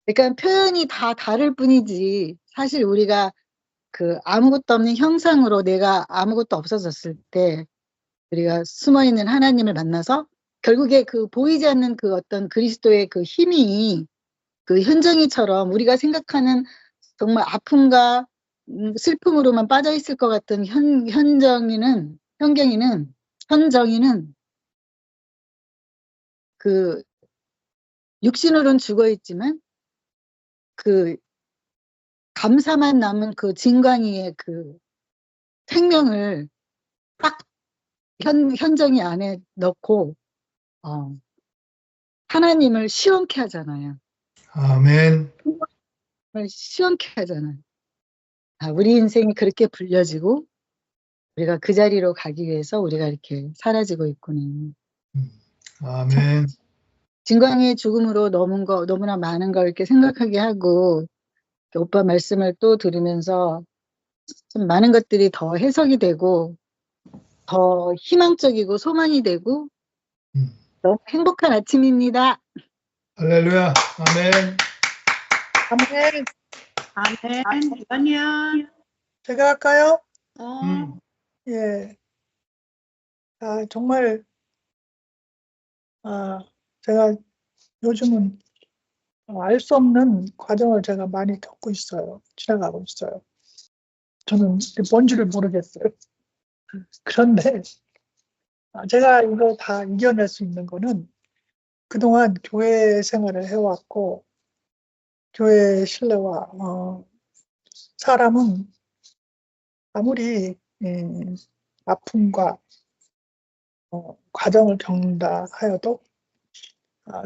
Speaker 2: 그러니까 표현이 다 다를 뿐이지 사실 우리가 그 아무것도 없는 형상으로 내가 아무것도 없어졌을 때 우리가 숨어 있는 하나님을 만나서 결국에 그 보이지 않는 그 어떤 그리스도의 그 힘이 그 현정이처럼 우리가 생각하는 정말 아픔과 슬픔으로만 빠져 있을 것 같은 현정이는 그 육신으로는 죽어 있지만 그 감사만 남은 그 진광이의 그 생명을 딱 현정이 안에 넣고 하나님을 시원케 하잖아요.
Speaker 1: 아멘.
Speaker 2: 시원케 하잖아요. 우리 인생이 그렇게 불려지고 우리가 그 자리로 가기 위해서 우리가 이렇게 사라지고 있구나.
Speaker 1: 아멘.
Speaker 2: 진광이의 죽음으로 너무나 많은 걸 이렇게 생각하게 하고 오빠 말씀을 또 들으면서 좀 많은 것들이 더 해석이 되고 더 희망적이고 소망이 되고 너무 행복한 아침입니다.
Speaker 1: 할렐루야. 아멘.
Speaker 5: 아멘.
Speaker 3: 아멘. 연이야.
Speaker 5: 제가 할까요? 예. 정말, 제가 요즘은 알 수 없는 과정을 제가 많이 겪고 있어요. 지나가고 있어요. 저는 뭔지를 모르겠어요. 그런데 제가 이거 다 이겨낼 수 있는 거는 그동안 교회 생활을 해왔고, 교회 신뢰와, 사람은 아무리 아픔과 과정을 겪는다 하여도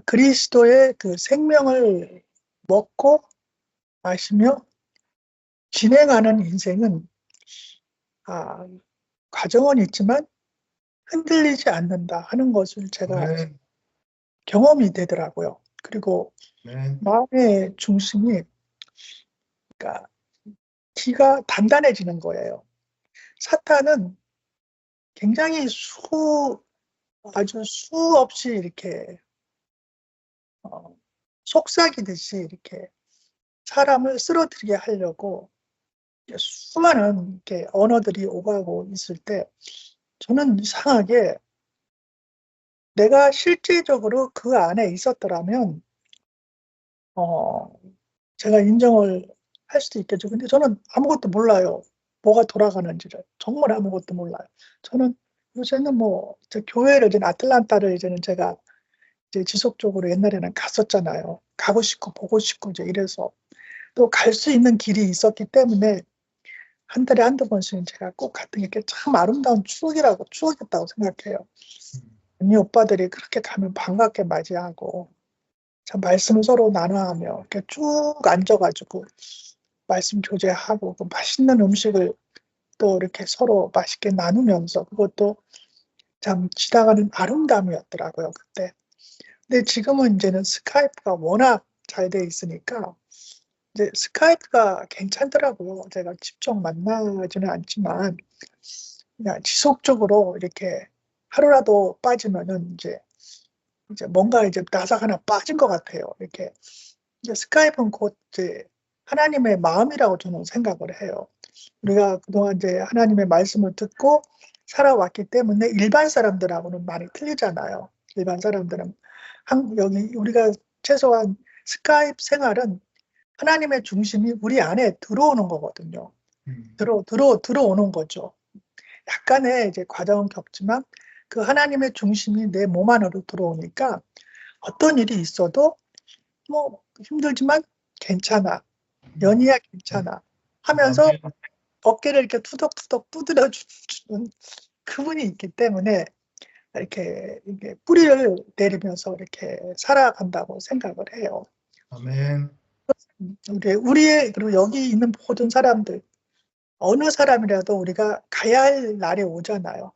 Speaker 5: 그리스도의 그 생명을 먹고 마시며 진행하는 인생은 과정은 있지만 흔들리지 않는다 하는 것을 제가
Speaker 1: 아멘.
Speaker 5: 경험이 되더라고요. 그리고
Speaker 1: 아멘.
Speaker 5: 마음의 중심이 그러니까 기가 단단해지는 거예요. 사탄은 굉장히 아주 수없이 이렇게 속삭이듯이 이렇게 사람을 쓰러뜨리게 하려고 수많은 이렇게 언어들이 오가고 있을 때 저는 이상하게 내가 실제적으로 그 안에 있었더라면 제가 인정을 할 수도 있겠죠. 근데 저는 아무것도 몰라요. 뭐가 돌아가는지를 정말 아무것도 몰라요. 저는 요새는 이제 교회를 이제 아틀란타를 이제는 제가 이제 지속적으로 옛날에는 갔었잖아요. 가고 싶고 보고 싶고 이제 이래서 또 갈 수 있는 길이 있었기 때문에 한 달에 한두 번씩은 제가 꼭 갔던 게 참 아름다운 추억이었다고 생각해요. 언니 오빠들이 그렇게 가면 반갑게 맞이하고 참 말씀을 서로 나눠하며 이렇게 쭉 앉아가지고 말씀 교제하고 그 맛있는 음식을 또 이렇게 서로 맛있게 나누면서 그것도 참 지나가는 아름다움이었더라고요, 그때. 근데 지금은 이제는 스카이프가 워낙 잘 돼 있으니까 이제 스카이프가 괜찮더라고요. 제가 직접 만나지는 않지만 그냥 지속적으로 이렇게 하루라도 빠지면은 이제 뭔가 이제 나사가 하나 빠진 것 같아요. 이렇게 이제 스카이프는 곧 이제 하나님의 마음이라고 저는 생각을 해요. 우리가 그동안 이제 하나님의 말씀을 듣고 살아왔기 때문에 일반 사람들하고는 많이 틀리잖아요. 일반 사람들은 여기 우리가 최소한 스카이프 생활은 하나님의 중심이 우리 안에 들어오는 거거든요. 들어오는 거죠. 약간의 이제 과정은 겪지만 그 하나님의 중심이 내 몸 안으로 들어오니까 어떤 일이 있어도 힘들지만 괜찮아. 연희야 괜찮아. 하면서
Speaker 1: 아멘.
Speaker 5: 어깨를 이렇게 투덕투덕 두드려주는 그분이 있기 때문에 이렇게 뿌리를 내리면서 이렇게 살아간다고 생각을 해요.
Speaker 1: 아멘.
Speaker 5: 그리고 여기 있는 모든 사람들, 어느 사람이라도 우리가 가야 할 날이 오잖아요.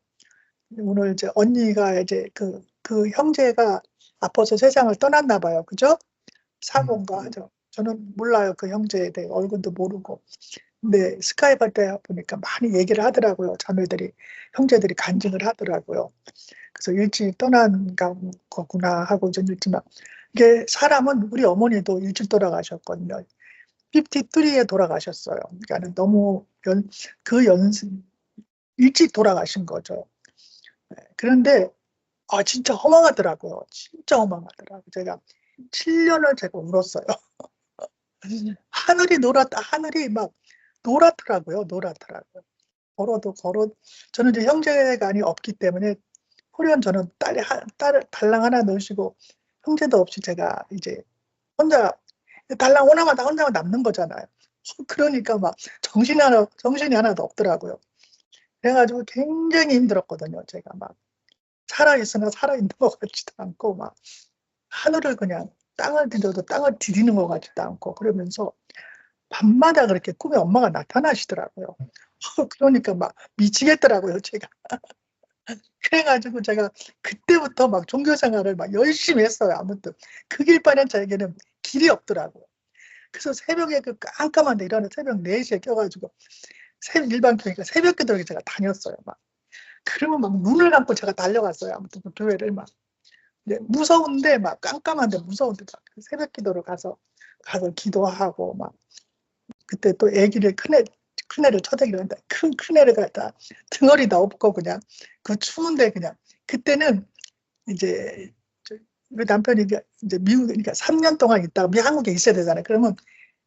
Speaker 5: 오늘 이제 언니가 이제 그 형제가 아파서 세상을 떠났나 봐요. 그죠? 사고인가 하죠. 저는 몰라요. 그 형제에 대해 얼굴도 모르고. 근데 스카이프 할 때 보니까 많이 얘기를 하더라고요. 형제들이 간증을 하더라고요. 그래서 일찍 떠난 거구나 하고 좀 있지만 이게 사람은 우리 어머니도 일찍 돌아가셨거든요. 53에 돌아가셨어요. 그러니까 너무 일찍 돌아가신 거죠. 그런데 진짜 허망하더라고요. 진짜 허망하더라고요. 제가 7년을 제가 울었어요. 하늘이 막 노랗더라고요. 저는 이제 형제간이 없기 때문에 호련 저는 딸을 달랑 하나 놓으시고 형제도 없이 제가 이제 혼자 달랑 오나마다 혼자 남는 거잖아요. 그러니까 막 정신이 하나도 없더라고요. 그래가지고 굉장히 힘들었거든요. 제가 막 살아있으나 살아있는 것 같지도 않고 막 하늘을 그냥 땅을 디디는 것 같지도 않고 그러면서 밤마다 그렇게 꿈에 엄마가 나타나시더라고요. 그러니까 막 미치겠더라고요, 제가. 그래가지고 제가 그때부터 막 종교 생활을 막 열심히 했어요. 아무튼 그 길바엔 저에게는 길이 없더라고요. 그래서 새벽에 그 깜깜한데 일어나 새벽 4시에 껴가지고 일반 교회니까 새벽 기도를 제가 다녔어요. 막 그러면 막 눈을 감고 제가 달려갔어요. 아무튼 그 교회를 막 무서운데 막 깜깜한데 무서운데 막 새벽 기도를 가서 기도하고 막 그때 또 아기를 큰애를 쳐대기로 했는데 큰애를 갖다 등어리다 업고 그냥 그 추운데 그냥 그때는 이제 우리 남편이 이제 미국에 그러니까 3년 동안 있다가 한국에 있어야 되잖아요. 그러면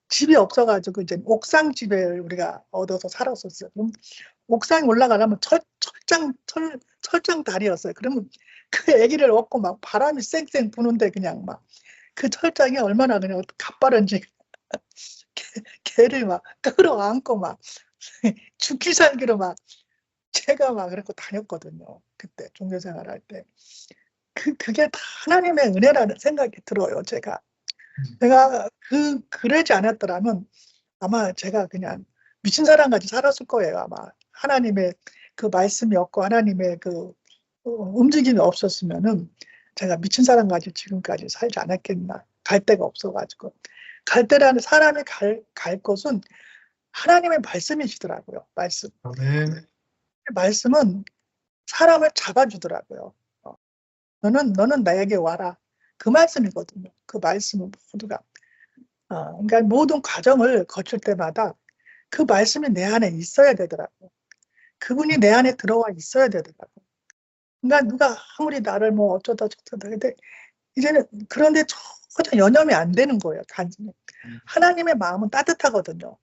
Speaker 5: 집이 없어가지고 이제 옥상 집에 우리가 얻어서 살았었어요. 그럼 옥상에 올라가려면 철장 다리였어요. 그러면 그 아기를 업고 막 바람이 쌩쌩 부는데 그냥 막 그 철장이 얼마나 그냥 가빠른지 개를 막 끌어안고 막 죽기 살기로 막 제가 막 그렇게 다녔거든요. 그때 종교생활 할 때. 그게 다 하나님의 은혜라는 생각이 들어요. 제가 그러지 않았더라면 아마 제가 그냥 미친 사람같이 살았을 거예요. 아마 하나님의 그 말씀이 없고 하나님의 그 움직임이 없었으면은 제가 미친 사람같이 지금까지 살지 않았겠나. 갈 데가 없어가지고. 갈 데라는 사람이 갈 곳은 하나님의 말씀이시더라고요. 말씀.
Speaker 1: 아멘.
Speaker 5: 말씀은 사람을 잡아주더라고요. 너는 나에게 와라. 그 말씀이거든요. 그 말씀은 모두가. 그러니까 모든 과정을 거칠 때마다 그 말씀이 내 안에 있어야 되더라고요. 그분이 내 안에 들어와 있어야 되더라고요. 그러니까 누가 아무리 나를 뭐 어쩌다 근데 이제는 그런데 전혀 연염이 안 되는 거예요. 단지 하나님의 마음은 따뜻하거든요.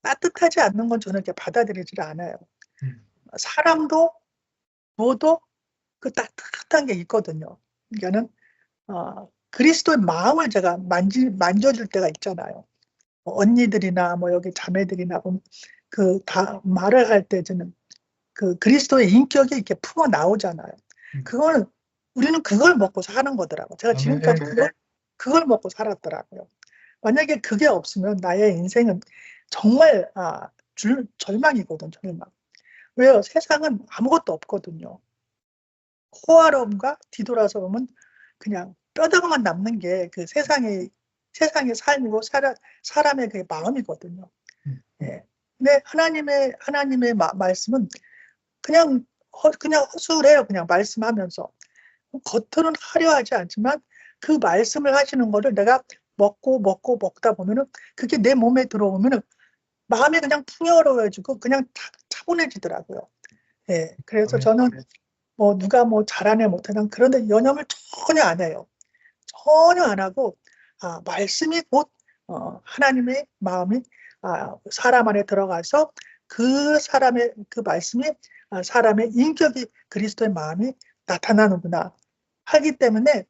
Speaker 5: 따뜻하지 않는 건 저는 이렇게 받아들이질 않아요. 사람도 뭐도 그 따뜻한 게 있거든요. 그러니까는 그리스도의 마음을 제가 만져줄 때가 있잖아요. 뭐 언니들이나 뭐 여기 자매들이나 그 다 말을 할 때 저는 그 그리스도의 인격이 이렇게 품어 나오잖아요. 그거는 우리는 그걸 먹고 사는 거더라고요. 제가 지금까지 그걸 먹고 살았더라고요. 만약에 그게 없으면 나의 인생은 정말 절망이거든, 절망. 왜요? 세상은 아무것도 없거든요. 호화로움과 뒤돌아서 보면 그냥 뼈다귀만 남는 게 그 세상의 삶이고 사람의 그 마음이거든요. 예. 근데 하나님의 말씀은 그냥 허술해요. 그냥 말씀하면서 겉으로는 화려하지 않지만 그 말씀을 하시는 거를 내가 먹다 보면은 그게 내 몸에 들어오면은 마음이 그냥 풍요로워지고 그냥 차분해지더라고요. 예. 그래서 저는 뭐 누가 뭐 잘하네 못하네 그런데 연연을 전혀 안 해요. 전혀 안 하고 말씀이 곧 하나님의 마음이 사람 안에 들어가서 그 사람의 그 말씀이 사람의 인격이 그리스도의 마음이 나타나는구나 하기 때문에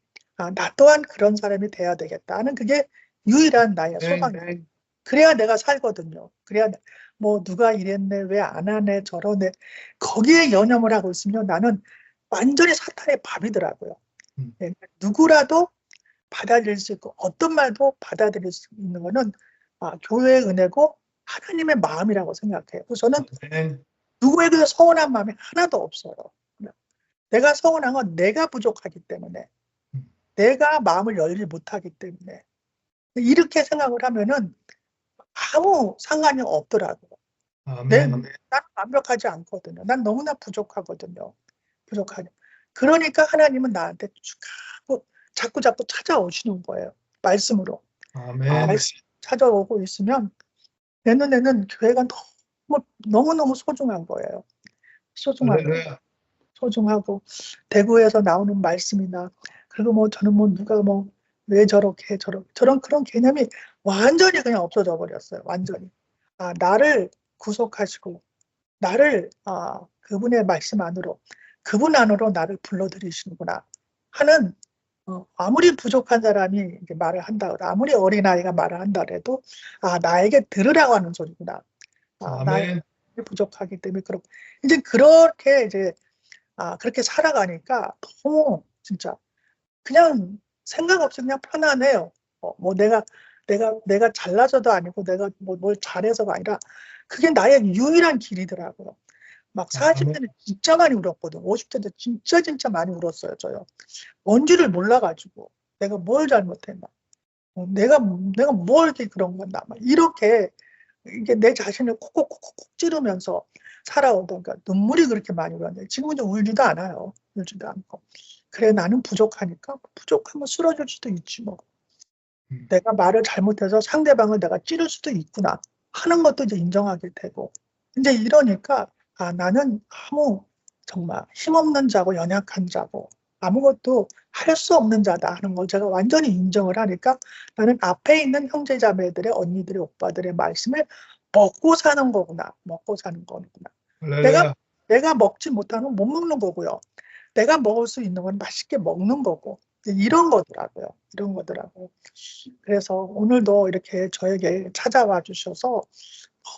Speaker 5: 나 또한 그런 사람이 돼야 되겠다 하는 그게 유일한 나의 소망이에요. 그래야 내가 살거든요. 그래야 뭐 누가 이랬네 왜 안 하네 저러네 거기에 연연을 하고 있으면 나는 완전히 사탄의 밥이더라고요. 네, 누구라도 받아들일 수 있고 어떤 말도 받아들일 수 있는 거는 교회의 은혜고 하나님의 마음이라고 생각해요. 그래서 저는 누구에게도 서운한 마음이 하나도 없어요. 내가 서운한 건 내가 부족하기 때문에 내가 마음을 열지 못하기 때문에 이렇게 생각을 하면은 아무 상관이 없더라고요. 나는 완벽하지 않거든요. 난 너무나 부족하거든요. 그러니까 하나님은 나한테 자꾸 찾아오시는 거예요. 말씀으로. 말씀 찾아오고 있으면 내 눈에는 교회가 너무너무 소중한 거예요. 소중하고 대구에서 나오는 말씀이나 그리고 뭐 저는 뭐 누가 뭐 왜 저렇게 저런 그런 개념이 완전히 그냥 없어져 버렸어요. 완전히. 아, 나를 구속하시고 나를 그분의 말씀 안으로 그분 안으로 나를 불러들이시는구나 하는 아무리 부족한 사람이 이렇게 말을 한다 아무리 어린아이가 말을 한다 해도 나에게 들으라고 하는 소리구나. 나에게
Speaker 1: 아멘.
Speaker 5: 부족하기 때문에 그렇고 이제 그렇게 이제 그렇게 살아가니까 너무 진짜 그냥 생각 없이 그냥 편안해요. 뭐 내가 잘나서도 아니고 내가 뭘 잘해서가 아니라 그게 나의 유일한 길이더라고요. 막 40대는 진짜 많이 울었거든. 50대 때 진짜 많이 울었어요. 저요. 뭔지를 몰라가지고 내가 뭘 잘못했나. 내가 뭘 이렇게 그런 건가. 막 이렇게 이게 내 자신을 콕콕콕콕 찌르면서 살아오던 그러니까 눈물이 그렇게 많이 울었는데 지금은 이제 울지도 않아요. 울지도 않고. 그래 나는 부족하니까 부족하면 쓰러질 수도 있지 뭐. 내가 말을 잘못해서 상대방을 내가 찌를 수도 있구나 하는 것도 이제 인정하게 되고 이제 이러니까 나는 정말 힘없는 자고 연약한 자고 아무것도 할 수 없는 자다 하는 걸 제가 완전히 인정을 하니까 나는 앞에 있는 형제자매들의 언니들의 오빠들의 말씀을 먹고 사는 거구나. 먹고 사는 거구나.
Speaker 1: 할렐루야.
Speaker 5: 내가 먹지 못하는 건 못 먹는 거고요. 내가 먹을 수 있는 건 맛있게 먹는 거고 이런 거더라고요. 이런 거더라고요. 그래서 오늘도 이렇게 저에게 찾아와 주셔서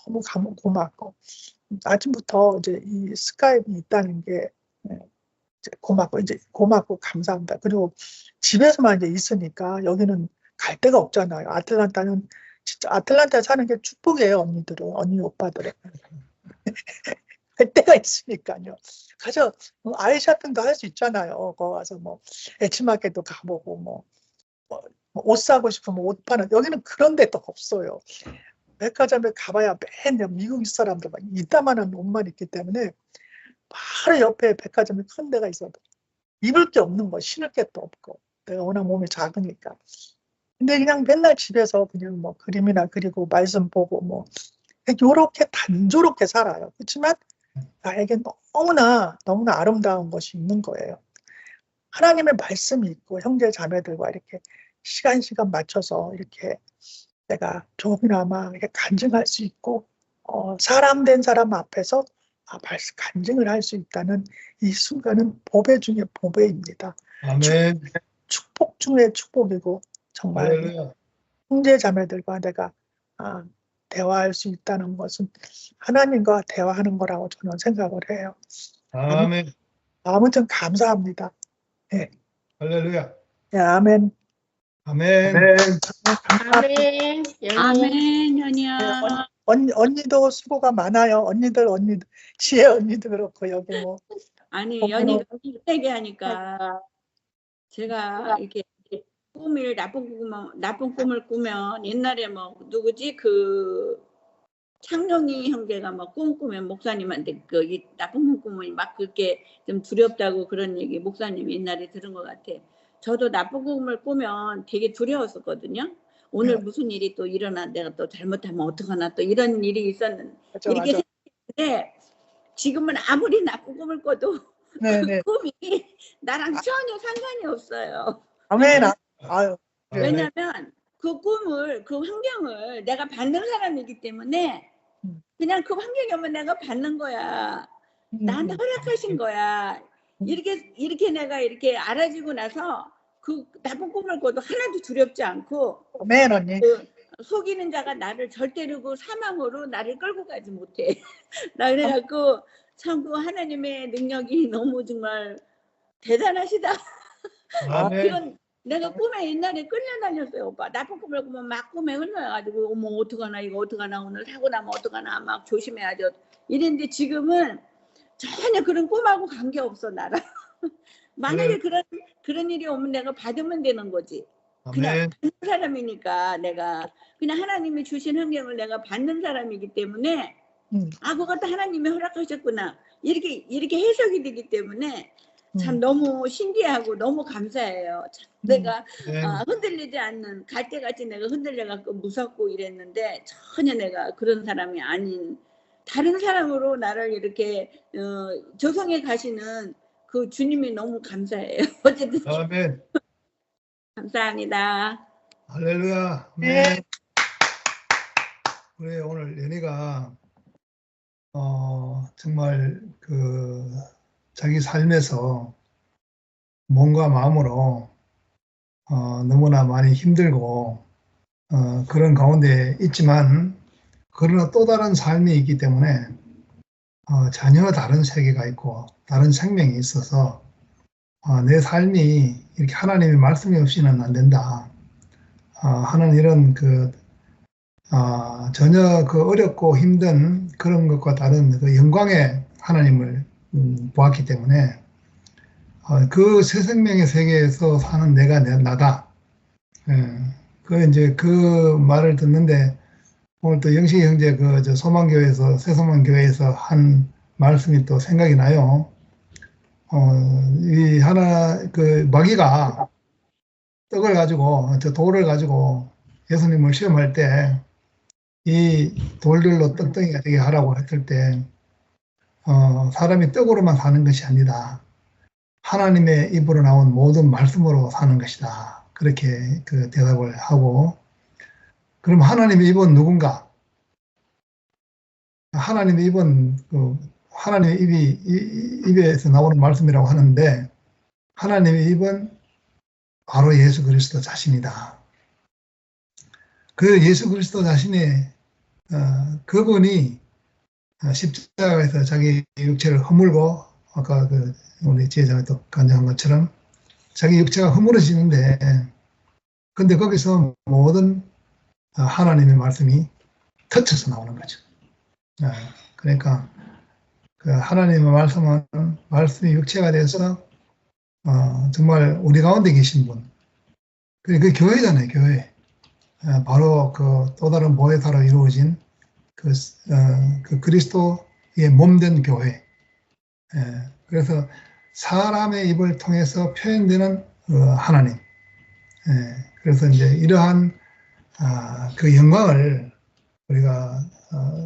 Speaker 5: 너무 고맙고 아침부터 이제 이 스카이프 있다는 게 이제 고맙고 감사합니다. 그리고 집에서만 이제 있으니까 여기는 갈 데가 없잖아요. 아틀란타는 진짜 아틀란타에 사는 게 축복이에요. 언니 오빠들의 갈 데가 있으니까요. 가서 아이 쇼핑도 할 수 있잖아요. 거기 가서 뭐 H마켓도 가보고 옷 사고 싶으면 옷 파는 여기는 그런 데도 없어요. 백화점에 가봐야 맨날 미국 사람들 막 이따만한 옷만 있기 때문에 바로 옆에 백화점에 큰 데가 있어도 입을 게 없는 거 신을 게 또 없고 내가 워낙 몸이 작으니까 근데 그냥 맨날 집에서 그냥 뭐 그림이나 그리고 말씀 보고 뭐 요렇게 단조롭게 살아요. 그렇지만 나에게 너무나 아름다운 것이 있는 거예요. 하나님의 말씀이 있고 형제 자매들과 이렇게 시간 맞춰서 이렇게 내가 조금이나마 이렇게 간증할 수 있고 사람 된 사람 앞에서 간증을 할 수 있다는 이 순간은 보배 중에 보배입니다.
Speaker 1: 아멘.
Speaker 5: 축복 중에 축복이고 정말
Speaker 1: 할렐루야.
Speaker 5: 형제 자매들과 내가 대화할 수 있다는 것은 하나님과 대화하는 거라고 저는 생각을 해요.
Speaker 1: 아멘.
Speaker 5: 아무튼 감사합니다. 네.
Speaker 1: 할렐루야.
Speaker 5: 네, 아멘.
Speaker 1: 아멘.
Speaker 5: 감사합니다.
Speaker 4: 아멘.
Speaker 3: 아멘, 연희야.
Speaker 5: 언니도 수고가 많아요. 언니들 지혜 언니도 그렇고 여기 뭐
Speaker 3: 아니, 연희가 얘기 하니까 제가 이렇게 나쁜 꿈을 꾸면 옛날에 뭐 누구지 그 창룡이 형제가 막 꿈꾸면 목사님한테 이 나쁜 꿈을 막 그렇게 좀 두렵다고 그런 얘기 목사님이 옛날에 들은 것 같아. 저도 나쁜 꿈을 꾸면 되게 두려웠었거든요. 오늘 무슨 일이 또 일어나 내가 또 잘못하면 어떡하나 또 이런 일이 있었는데 이렇게 생각했는데 지금은 아무리 나쁜 꿈을 꿔도 그 꿈이 나랑 전혀 상관이 없어요.
Speaker 5: 아멘. 아유.
Speaker 3: 왜냐면 그 꿈을 그 환경을 내가 받는 사람이기 때문에 그냥 그 환경이 오면 내가 받는 거야. 나한테 허락하신 거야. 이렇게 내가 이렇게 알아지고 나서 그 나쁜 꿈을 꿔도 하나도 두렵지 않고
Speaker 5: 아멘 언니.
Speaker 3: 속이는 자가 나를 절대로 그 사망으로 나를 끌고 가지 못해. 나 그래갖고 참 그 하나님의 능력이 너무 정말 대단하시다. 그런 내가 꿈에 옛날에 끌려다녔어요, 오빠. 나쁜 꿈을 꾸면 막 꿈에 흘러가지고 어머 어떡하나 이거 어떡하나 오늘 사고 나면 어떡하나 막 조심해야죠. 이랬는데 지금은 전혀 그런 꿈하고 관계없어 나랑. 만약에 그런 일이 오면 내가 받으면 되는 거지. 그냥 받는 사람이니까 내가 그냥 하나님이 주신 환경을 내가 받는 사람이기 때문에 그것도 하나님이 허락하셨구나. 이렇게 해석이 되기 때문에 참 너무 신기하고 너무 감사해요. 내가 흔들리지 않는 갈대같이 내가 흔들려갖고 무섭고 이랬는데 전혀 내가 그런 사람이 아닌 다른 사람으로 나를 이렇게 조성해 가시는 그 주님이 너무 감사해요. 어쨌든 감사합니다.
Speaker 1: 할렐루야.
Speaker 5: 네.
Speaker 1: 아멘. 우리 오늘 연희가 정말 그 자기 삶에서 몸과 마음으로 너무나 많이 힘들고 그런 가운데 있지만 그러나 또 다른 삶이 있기 때문에 전혀 다른 세계가 있고 다른 생명이 있어서 내 삶이 이렇게 하나님의 말씀이 없이는 안 된다 하는 이런 전혀 그 어렵고 힘든 그런 것과 다른 그 영광의 하나님을 보았기 때문에 그 새 생명의 세계에서 사는 내가 나다. 이제 그 말을 듣는데 오늘 또 영식이 형제 저 소망교회에서 새소망교회에서 한 말씀이 또 생각이 나요. 이 그 마귀가 떡을 가지고 저 돌을 가지고 예수님을 시험할 때 이 돌들로 떡덩이가 되게 하라고 했을 때 사람이 떡으로만 사는 것이 아니다. 하나님의 입으로 나온 모든 말씀으로 사는 것이다. 그렇게 그 대답을 하고 그럼 하나님의 입은 누군가? 하나님의 입은 하나님의 입에서 나오는 말씀이라고 하는데 하나님의 입은 바로 예수 그리스도 자신이다. 그 예수 그리스도 자신의 그분이 십자가에서 자기 육체를 허물고 아까 우리 지혜자가 또 간증한 것처럼 자기 육체가 허물어지는데 근데 거기서 모든 하나님의 말씀이 터쳐서 나오는 거죠. 그러니까 그 하나님의 말씀이 육체가 돼서 정말 우리 가운데 계신 분. 그 교회잖아요, 교회. 바로 그 또 다른 보혜사로 이루어진 그 그리스도의 몸된 교회. 그래서 사람의 입을 통해서 표현되는 하나님. 그래서 이제 이러한 그 영광을 우리가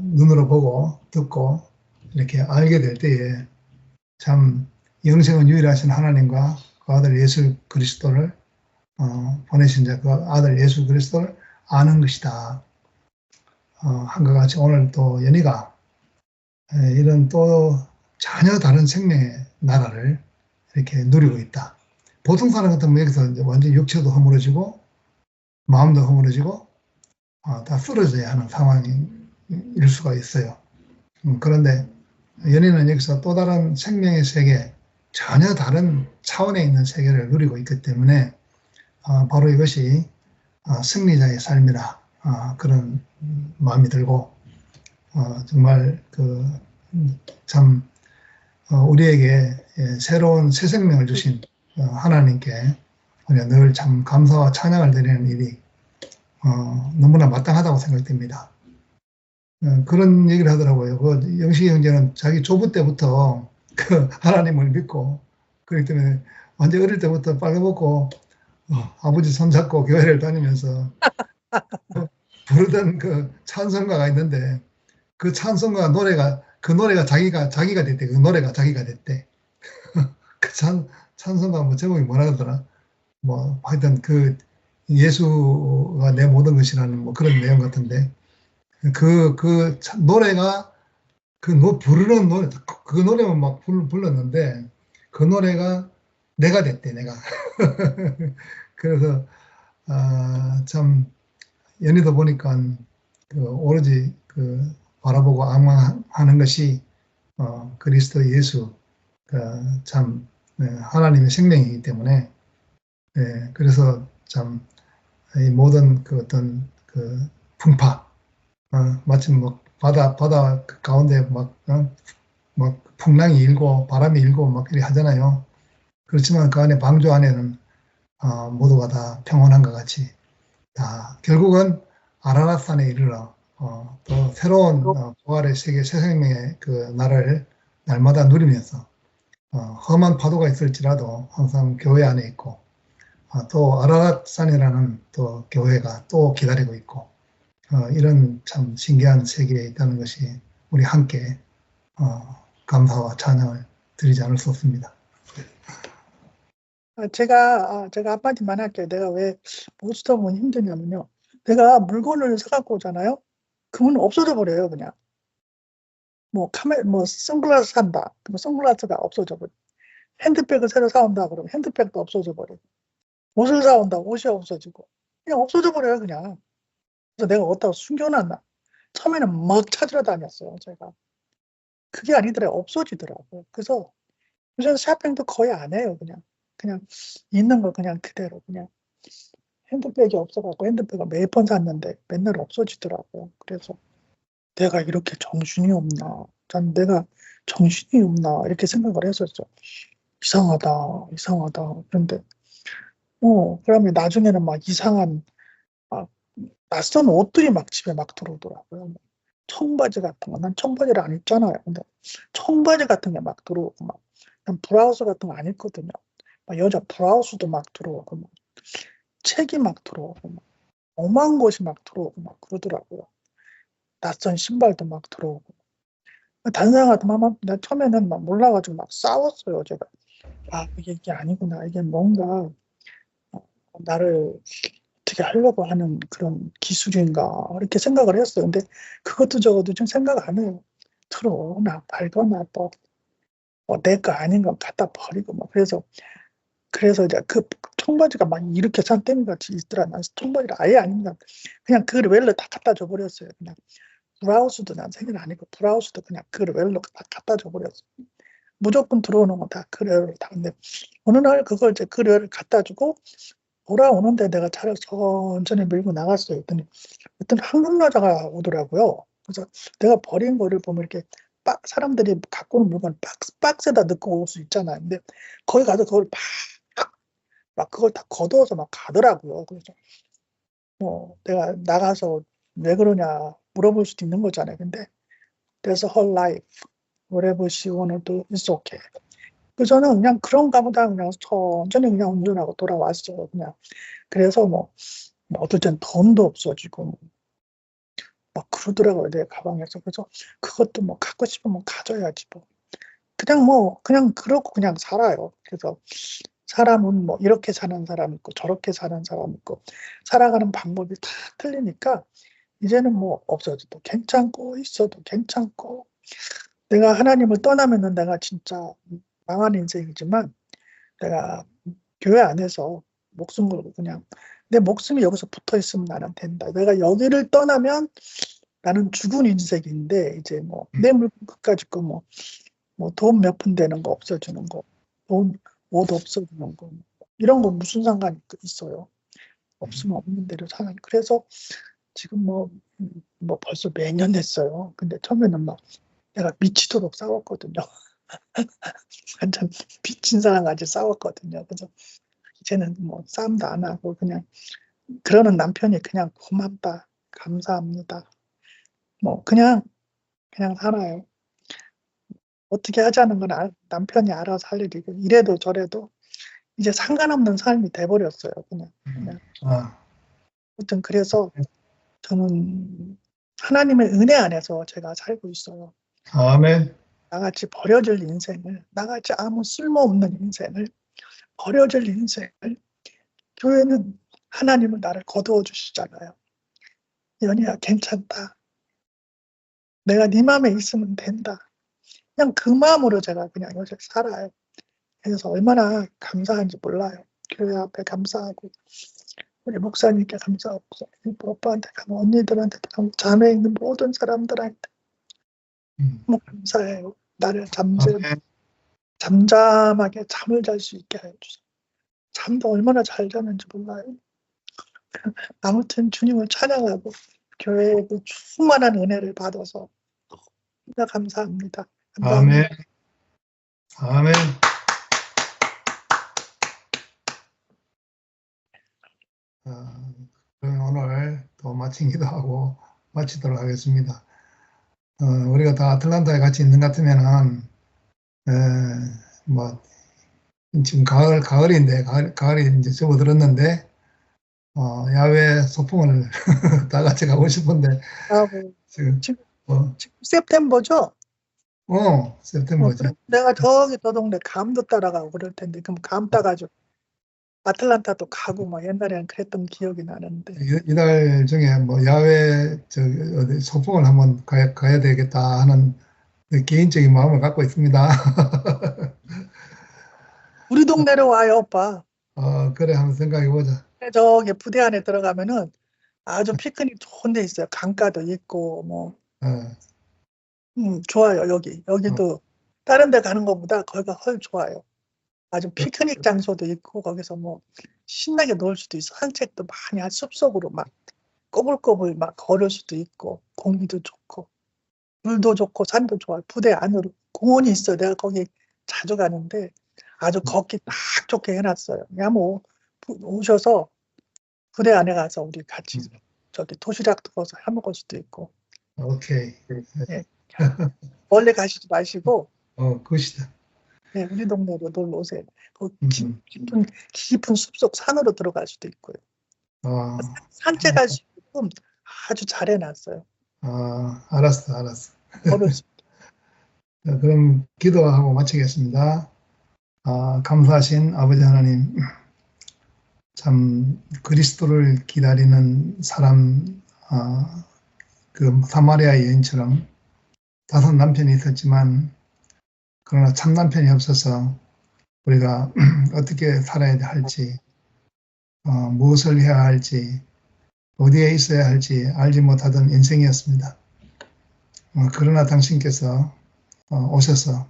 Speaker 1: 눈으로 보고 듣고 이렇게 알게 될 때에 참 영생은 유일하신 하나님과 그 아들 예수 그리스도를 보내신 자 그 아들 예수 그리스도를 아는 것이다. 한것 같이 오늘 또 연희가 이런 또 전혀 다른 생명의 나라를 이렇게 누리고 있다. 보통 사람 같으면 여기서 이제 완전 육체도 허물어지고 마음도 허물어지고 다 쓰러져야 하는 상황일 수가 있어요. 그런데 연희는 여기서 또 다른 생명의 세계, 전혀 다른 차원에 있는 세계를 누리고 있기 때문에 바로 이것이 승리자의 삶이라 그런 마음이 들고 정말 참 우리에게 새로운 새 생명을 주신 하나님께 우리가 늘 참 감사와 찬양을 드리는 일이 너무나 마땅하다고 생각됩니다. 그런 얘기를 하더라고요. 그 영식이 형제는 자기 조부 때부터 그 하나님을 믿고 그렇기 때문에 완전 어릴 때부터 빨개먹고 아버지 손잡고 교회를 다니면서 부르던 그 찬송가가 있는데 그 찬송가 노래가 자기가 됐대. 그 노래가 자기가 됐대. 그 찬송가 뭐 제목이 뭐라 그러더라. 뭐 하여튼 그 예수가 내 모든 것이라는 뭐 그런 내용 같은데 그 노래가 부르는 노래 그 노래만 막 불렀는데 그 노래가 내가 됐대. 내가. 그래서 참 연희도 보니까 오로지 바라보고 악망하는 것이 그리스도 예수 참 하나님의 생명이기 때문에 그래서 참 이 모든 어떤 풍파 마침 뭐 바다 가운데 막 풍랑이 일고 바람이 일고 막 이렇게 하잖아요. 그렇지만 그 안에 방주 안에는 모두가 다 평온한 것 같이 다 결국은 아라랏산에 이르러 또 새로운 부활의 세계 새 생명의 그 나라를 날마다 누리면서 험한 파도가 있을지라도 항상 교회 안에 있고 또 아라랏산이라는 또 교회가 또 기다리고 있고 이런 참 신기한 세계에 있다는 것이 우리 함께 감사와 찬양을 드리지 않을 수 없습니다.
Speaker 5: 제가 한마디만 할게요. 내가 왜 보수다 보면 힘드냐면요. 내가 물건을 사갖고 오잖아요. 그러면 없어져 버려요, 그냥. 뭐 선글라스 산다. 그러면 선글라스가 없어져 버려. 핸드백을 새로 사온다. 그러면 핸드백도 없어져 버려. 옷을 사온다. 옷이 없어지고. 그냥 없어져 버려요, 그냥. 그래서 내가 어디다가 숨겨놨나. 처음에는 막 찾으러 다녔어요, 제가. 그게 아니더라고요. 없어지더라고요. 그래서 요즘 쇼핑도 거의 안 해요, 그냥. 그냥 있는 거 그냥 그대로 그냥. 핸드백이 없어갖고 핸드백을 몇 번 샀는데 맨날 없어지더라고요. 그래서 내가 이렇게 정신이 없나. 전 내가 정신이 없나. 이렇게 생각을 했었죠. 이상하다, 이상하다. 그런데, 그러면 나중에는 막 이상한, 막 낯선 옷들이 막 집에 막 들어오더라고요. 뭐 청바지 같은 거. 난 청바지를 안 입잖아요. 근데 청바지 같은 게 막 들어오고 막, 난 브라우스 같은 거 안 입거든요. 막 여자 브라우스도 막 들어오고 막 책이 막 들어오고 막 엄한 것이 막 들어오고 막 그러더라고요. 낯선 신발도 막 들어오고. 다른 사람 같으면 나 처음에는 막 몰라가지고 막 싸웠어요, 제가. 이게 아니구나. 이게 뭔가 나를 어떻게 하려고 하는 그런 기술인가. 이렇게 생각을 했어요. 근데 그것도 적어도 좀 생각 안 해요. 들어오나 말거나 또, 내 거 아닌 건 갖다 버리고 뭐. 그래서 이제 그 청바지가 막 이렇게 산더미 같이 있더라. 난 청바지를 아예 아닌가. 그냥 그 웰러 다 갖다 줘버렸어요. 그냥. 브라우스도 난 생일 아니고 브라우스도 그냥 그 웰러 다 갖다 줘버렸어요. 무조건 들어오는 건 다 그래를 다. 근데 어느 날 그걸 이제 그래를 갖다 주고 돌아오는데 내가 차를 천천히 밀고 나갔어요. 그랬더니 한국 여자가 오더라고요. 그래서 내가 버린 거를 보면 이렇게 사람들이 갖고 오는 물건 박스에다 넣고 올 수 있잖아요. 근데 거기 가서 그걸 막 그걸 다 걷어서 막 가더라고요. 그래서 내가 나가서 왜 그러냐 물어볼 수도 있는 거잖아요. 근데 that's her life. Whatever she wanna do, it's okay. 그래서 저는 그냥 그런가 보다 그냥 천천히 그냥 운전하고 돌아왔어요. 그냥. 그래서 어떨 땐 돈도 없어지고 막 그러더라고요. 내 가방에서. 그래서 그것도 갖고 싶으면 가져야지 뭐. 그냥 그러고 그냥 살아요. 그래서 사람은 이렇게 사는 사람 있고 저렇게 사는 사람 있고 살아가는 방법이 다 틀리니까 이제는 없어져도 괜찮고 있어도 괜찮고 내가 하나님을 떠나면은 내가 진짜 망한 인생이지만 내가 교회 안에서 목숨 걸고 그냥 내 목숨이 여기서 붙어 있으면 나는 된다. 내가 여기를 떠나면 나는 죽은 인생인데 이제 내 물건 끝까지 거 돈 몇 푼 되는 거 없어지는 거, 옷 없어지는 거 이런 거 무슨 상관이 있어요? 없으면 없는 대로 사는. 그래서 지금 벌써 몇 년 됐어요. 근데 처음에는 내가 미치도록 싸웠거든요. 완전 미친 사람 같이 싸웠거든요. 그래서 이제는 싸움도 안 하고 그냥 그러는 남편이 그냥 고맙다, 감사합니다. 그냥 살아요. 어떻게 하자는 건 남편이 알아서 할 일이고 이래도 저래도 이제 상관없는 삶이 돼버렸어요. 그냥. 아무튼 그래서 저는 하나님의 은혜 안에서 제가 살고 있어요.
Speaker 1: 아멘.
Speaker 5: 나같이 버려질 인생을, 나같이 아무 쓸모없는 인생을, 버려질 인생을 교회는 하나님은 나를 거두어 주시잖아요. 연희야 괜찮다. 내가 네 마음에 있으면 된다. 그냥 그 마음으로 제가 그냥 요새 살아요. 그래서 얼마나 감사한지 몰라요. 교회 앞에 감사하고 우리 목사님께 감사하고 오빠한테 언니들한테 자매에 있는 모든 사람들한테 너무 감사해요. 나를 잠잠하게 잠을 잘 수 있게 해주세요. 잠도 얼마나 잘 자는지 몰라요. 아무튼 주님을 찬양하고 교회의 그 충만한 은혜를 받아서 진짜 감사합니다.
Speaker 1: 아멘. 아멘. 그럼 오늘 또 마친 기도하고 마치도록 하겠습니다. 우리가 다 아틀란타에 같이 있는 것 같으면은, 지금 가을인데, 가을이 이제 접어들었는데, 야외 소풍을 다 같이 가고 싶은데, 지금
Speaker 5: 세프템버죠?
Speaker 1: 셉템버지.
Speaker 5: 내가 저기 저 동네 감도 따라가고 그럴 텐데 그럼 감 따가지고 아틀란타도 가고 막 옛날에는 그랬던 기억이 나는데
Speaker 1: 이달 중에 뭐 야외 어디 소풍을 한번 가야 되겠다 하는 개인적인 마음을 갖고 있습니다.
Speaker 5: 우리 동네로 와요, 오빠.
Speaker 1: 그래 한번 생각해 보자.
Speaker 5: 저기 부대 안에 들어가면은 아주 피크닉 좋은 데 있어요. 강가도 있고 뭐
Speaker 1: 어,
Speaker 5: 좋아요. 여기도 다른 데 가는 것보다 거기가 훨씬 좋아요. 아주 피크닉 장소도 있고 거기서 뭐 신나게 놀 수도 있어. 산책도 많이 한 숲속으로 막 꼬불꼬불 막 걸을 수도 있고 공기도 좋고 물도 좋고 산도 좋아요. 부대 안으로 공원이 있어요. 내가 거기 자주 가는데 아주 걷기 딱 좋게 해놨어요. 그냥 뭐 오셔서 부대 안에 가서 우리 같이 저기 도시락도 거기서 해 먹을 수도 있고
Speaker 1: 오케이.
Speaker 5: 예. 멀리 가시지 마시고
Speaker 1: 그것이다.
Speaker 5: 네, 우리 동네로 놀러 오세요. 그
Speaker 1: 음.
Speaker 5: 깊은 숲속 산으로 들어갈 수도 있고요.
Speaker 1: 어,
Speaker 5: 산책할 수 있게끔 아주 잘 해놨어요.
Speaker 1: 알았어.
Speaker 5: 걸을 수
Speaker 1: 자, 그럼 기도하고 마치겠습니다. 감사하신 아버지 하나님, 참 그리스도를 기다리는 사람, 그 사마리아 여인처럼 5 남편이 있었지만 그러나 참 남편이 없어서 우리가 어떻게 살아야 할지, 무엇을 해야 할지, 어디에 있어야 할지 알지 못하던 인생이었습니다. 그러나 당신께서 오셔서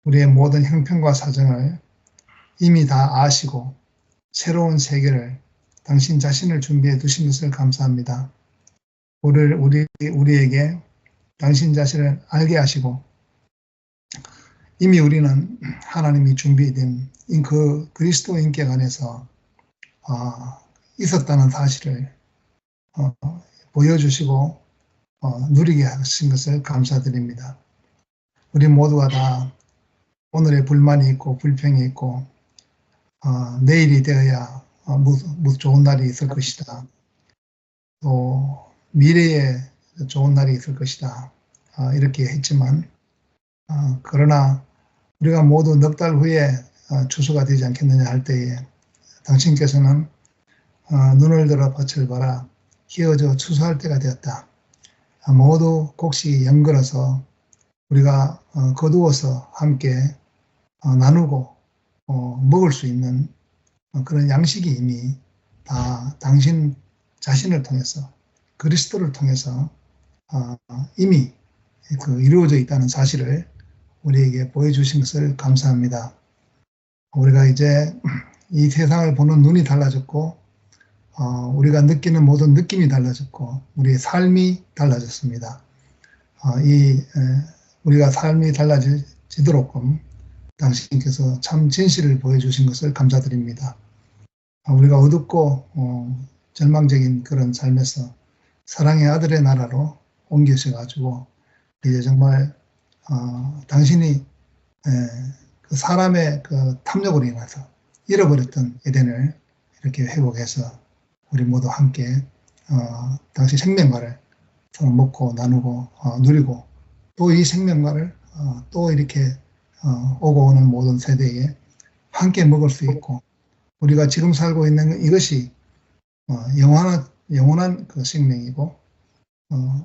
Speaker 1: 우리의 모든 형편과 사정을 이미 다 아시고 새로운 세계를 당신 자신을 준비해 두신 것을 감사합니다. 우리에게 당신 자신을 알게 하시고 이미 우리는 하나님이 준비된 그 그리스도 인격 안에서 있었다는 사실을 보여주시고 누리게 하신 것을 감사드립니다. 우리 모두가 다 오늘의 불만이 있고 불평이 있고 내일이 되어야 좋은 날이 있을 것이다. 또 미래에 좋은 날이 있을 것이다. 이렇게 했지만 그러나 우리가 모두 넉 달 후에 추수가 되지 않겠느냐 할 때에 당신께서는 눈을 들어 밭을 봐라. 기어져 추수할 때가 되었다. 모두 곡식 연걸어서 우리가 거두어서 함께 나누고 먹을 수 있는 그런 양식이 이미 다 당신 자신을 통해서 그리스도를 통해서 이미 이루어져 있다는 사실을 우리에게 보여주신 것을 감사합니다. 우리가 이제 이 세상을 보는 눈이 달라졌고 우리가 느끼는 모든 느낌이 달라졌고 우리의 삶이 달라졌습니다. 우리가 삶이 달라지도록끔 당신께서 참 진실을 보여주신 것을 감사드립니다. 우리가 어둡고 절망적인 그런 삶에서 사랑의 아들의 나라로 옮기셔가지고 이제 정말 당신이 그 사람의 그 탐욕으로 인해서 잃어버렸던 에덴을 이렇게 회복해서 우리 모두 함께 당신 생명과를 서로 먹고 나누고 누리고 또 이 생명과를 또 이렇게 오고 오는 모든 세대에 함께 먹을 수 있고 우리가 지금 살고 있는 이것이 영원한 그 생명이고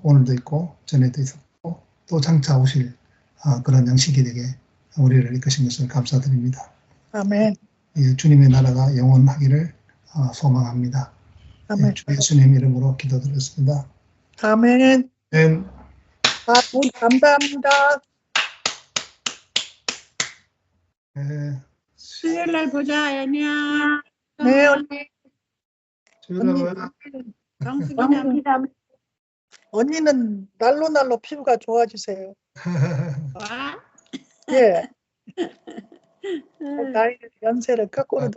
Speaker 1: 오늘도 있고 전에도 있었고 또 장차 오실 그런 양식이 되게 우리를 이끄신 것을 감사드립니다.
Speaker 5: 아멘.
Speaker 1: 주님의 나라가 영원하기를 소망합니다.
Speaker 5: 아멘.
Speaker 1: 주 예수님 이름으로 기도드렸습니다.
Speaker 5: 아멘.
Speaker 1: 아멘.
Speaker 5: 감사합니다.
Speaker 1: 네.
Speaker 3: 수요일 날 보자, 애미야.
Speaker 5: 네, 언니.
Speaker 1: 주일날
Speaker 3: 정수기나
Speaker 5: 언니는 날로 피부가 좋아지세요.
Speaker 3: 와.
Speaker 5: 예. 나이 연세를 거꾸로
Speaker 3: 어.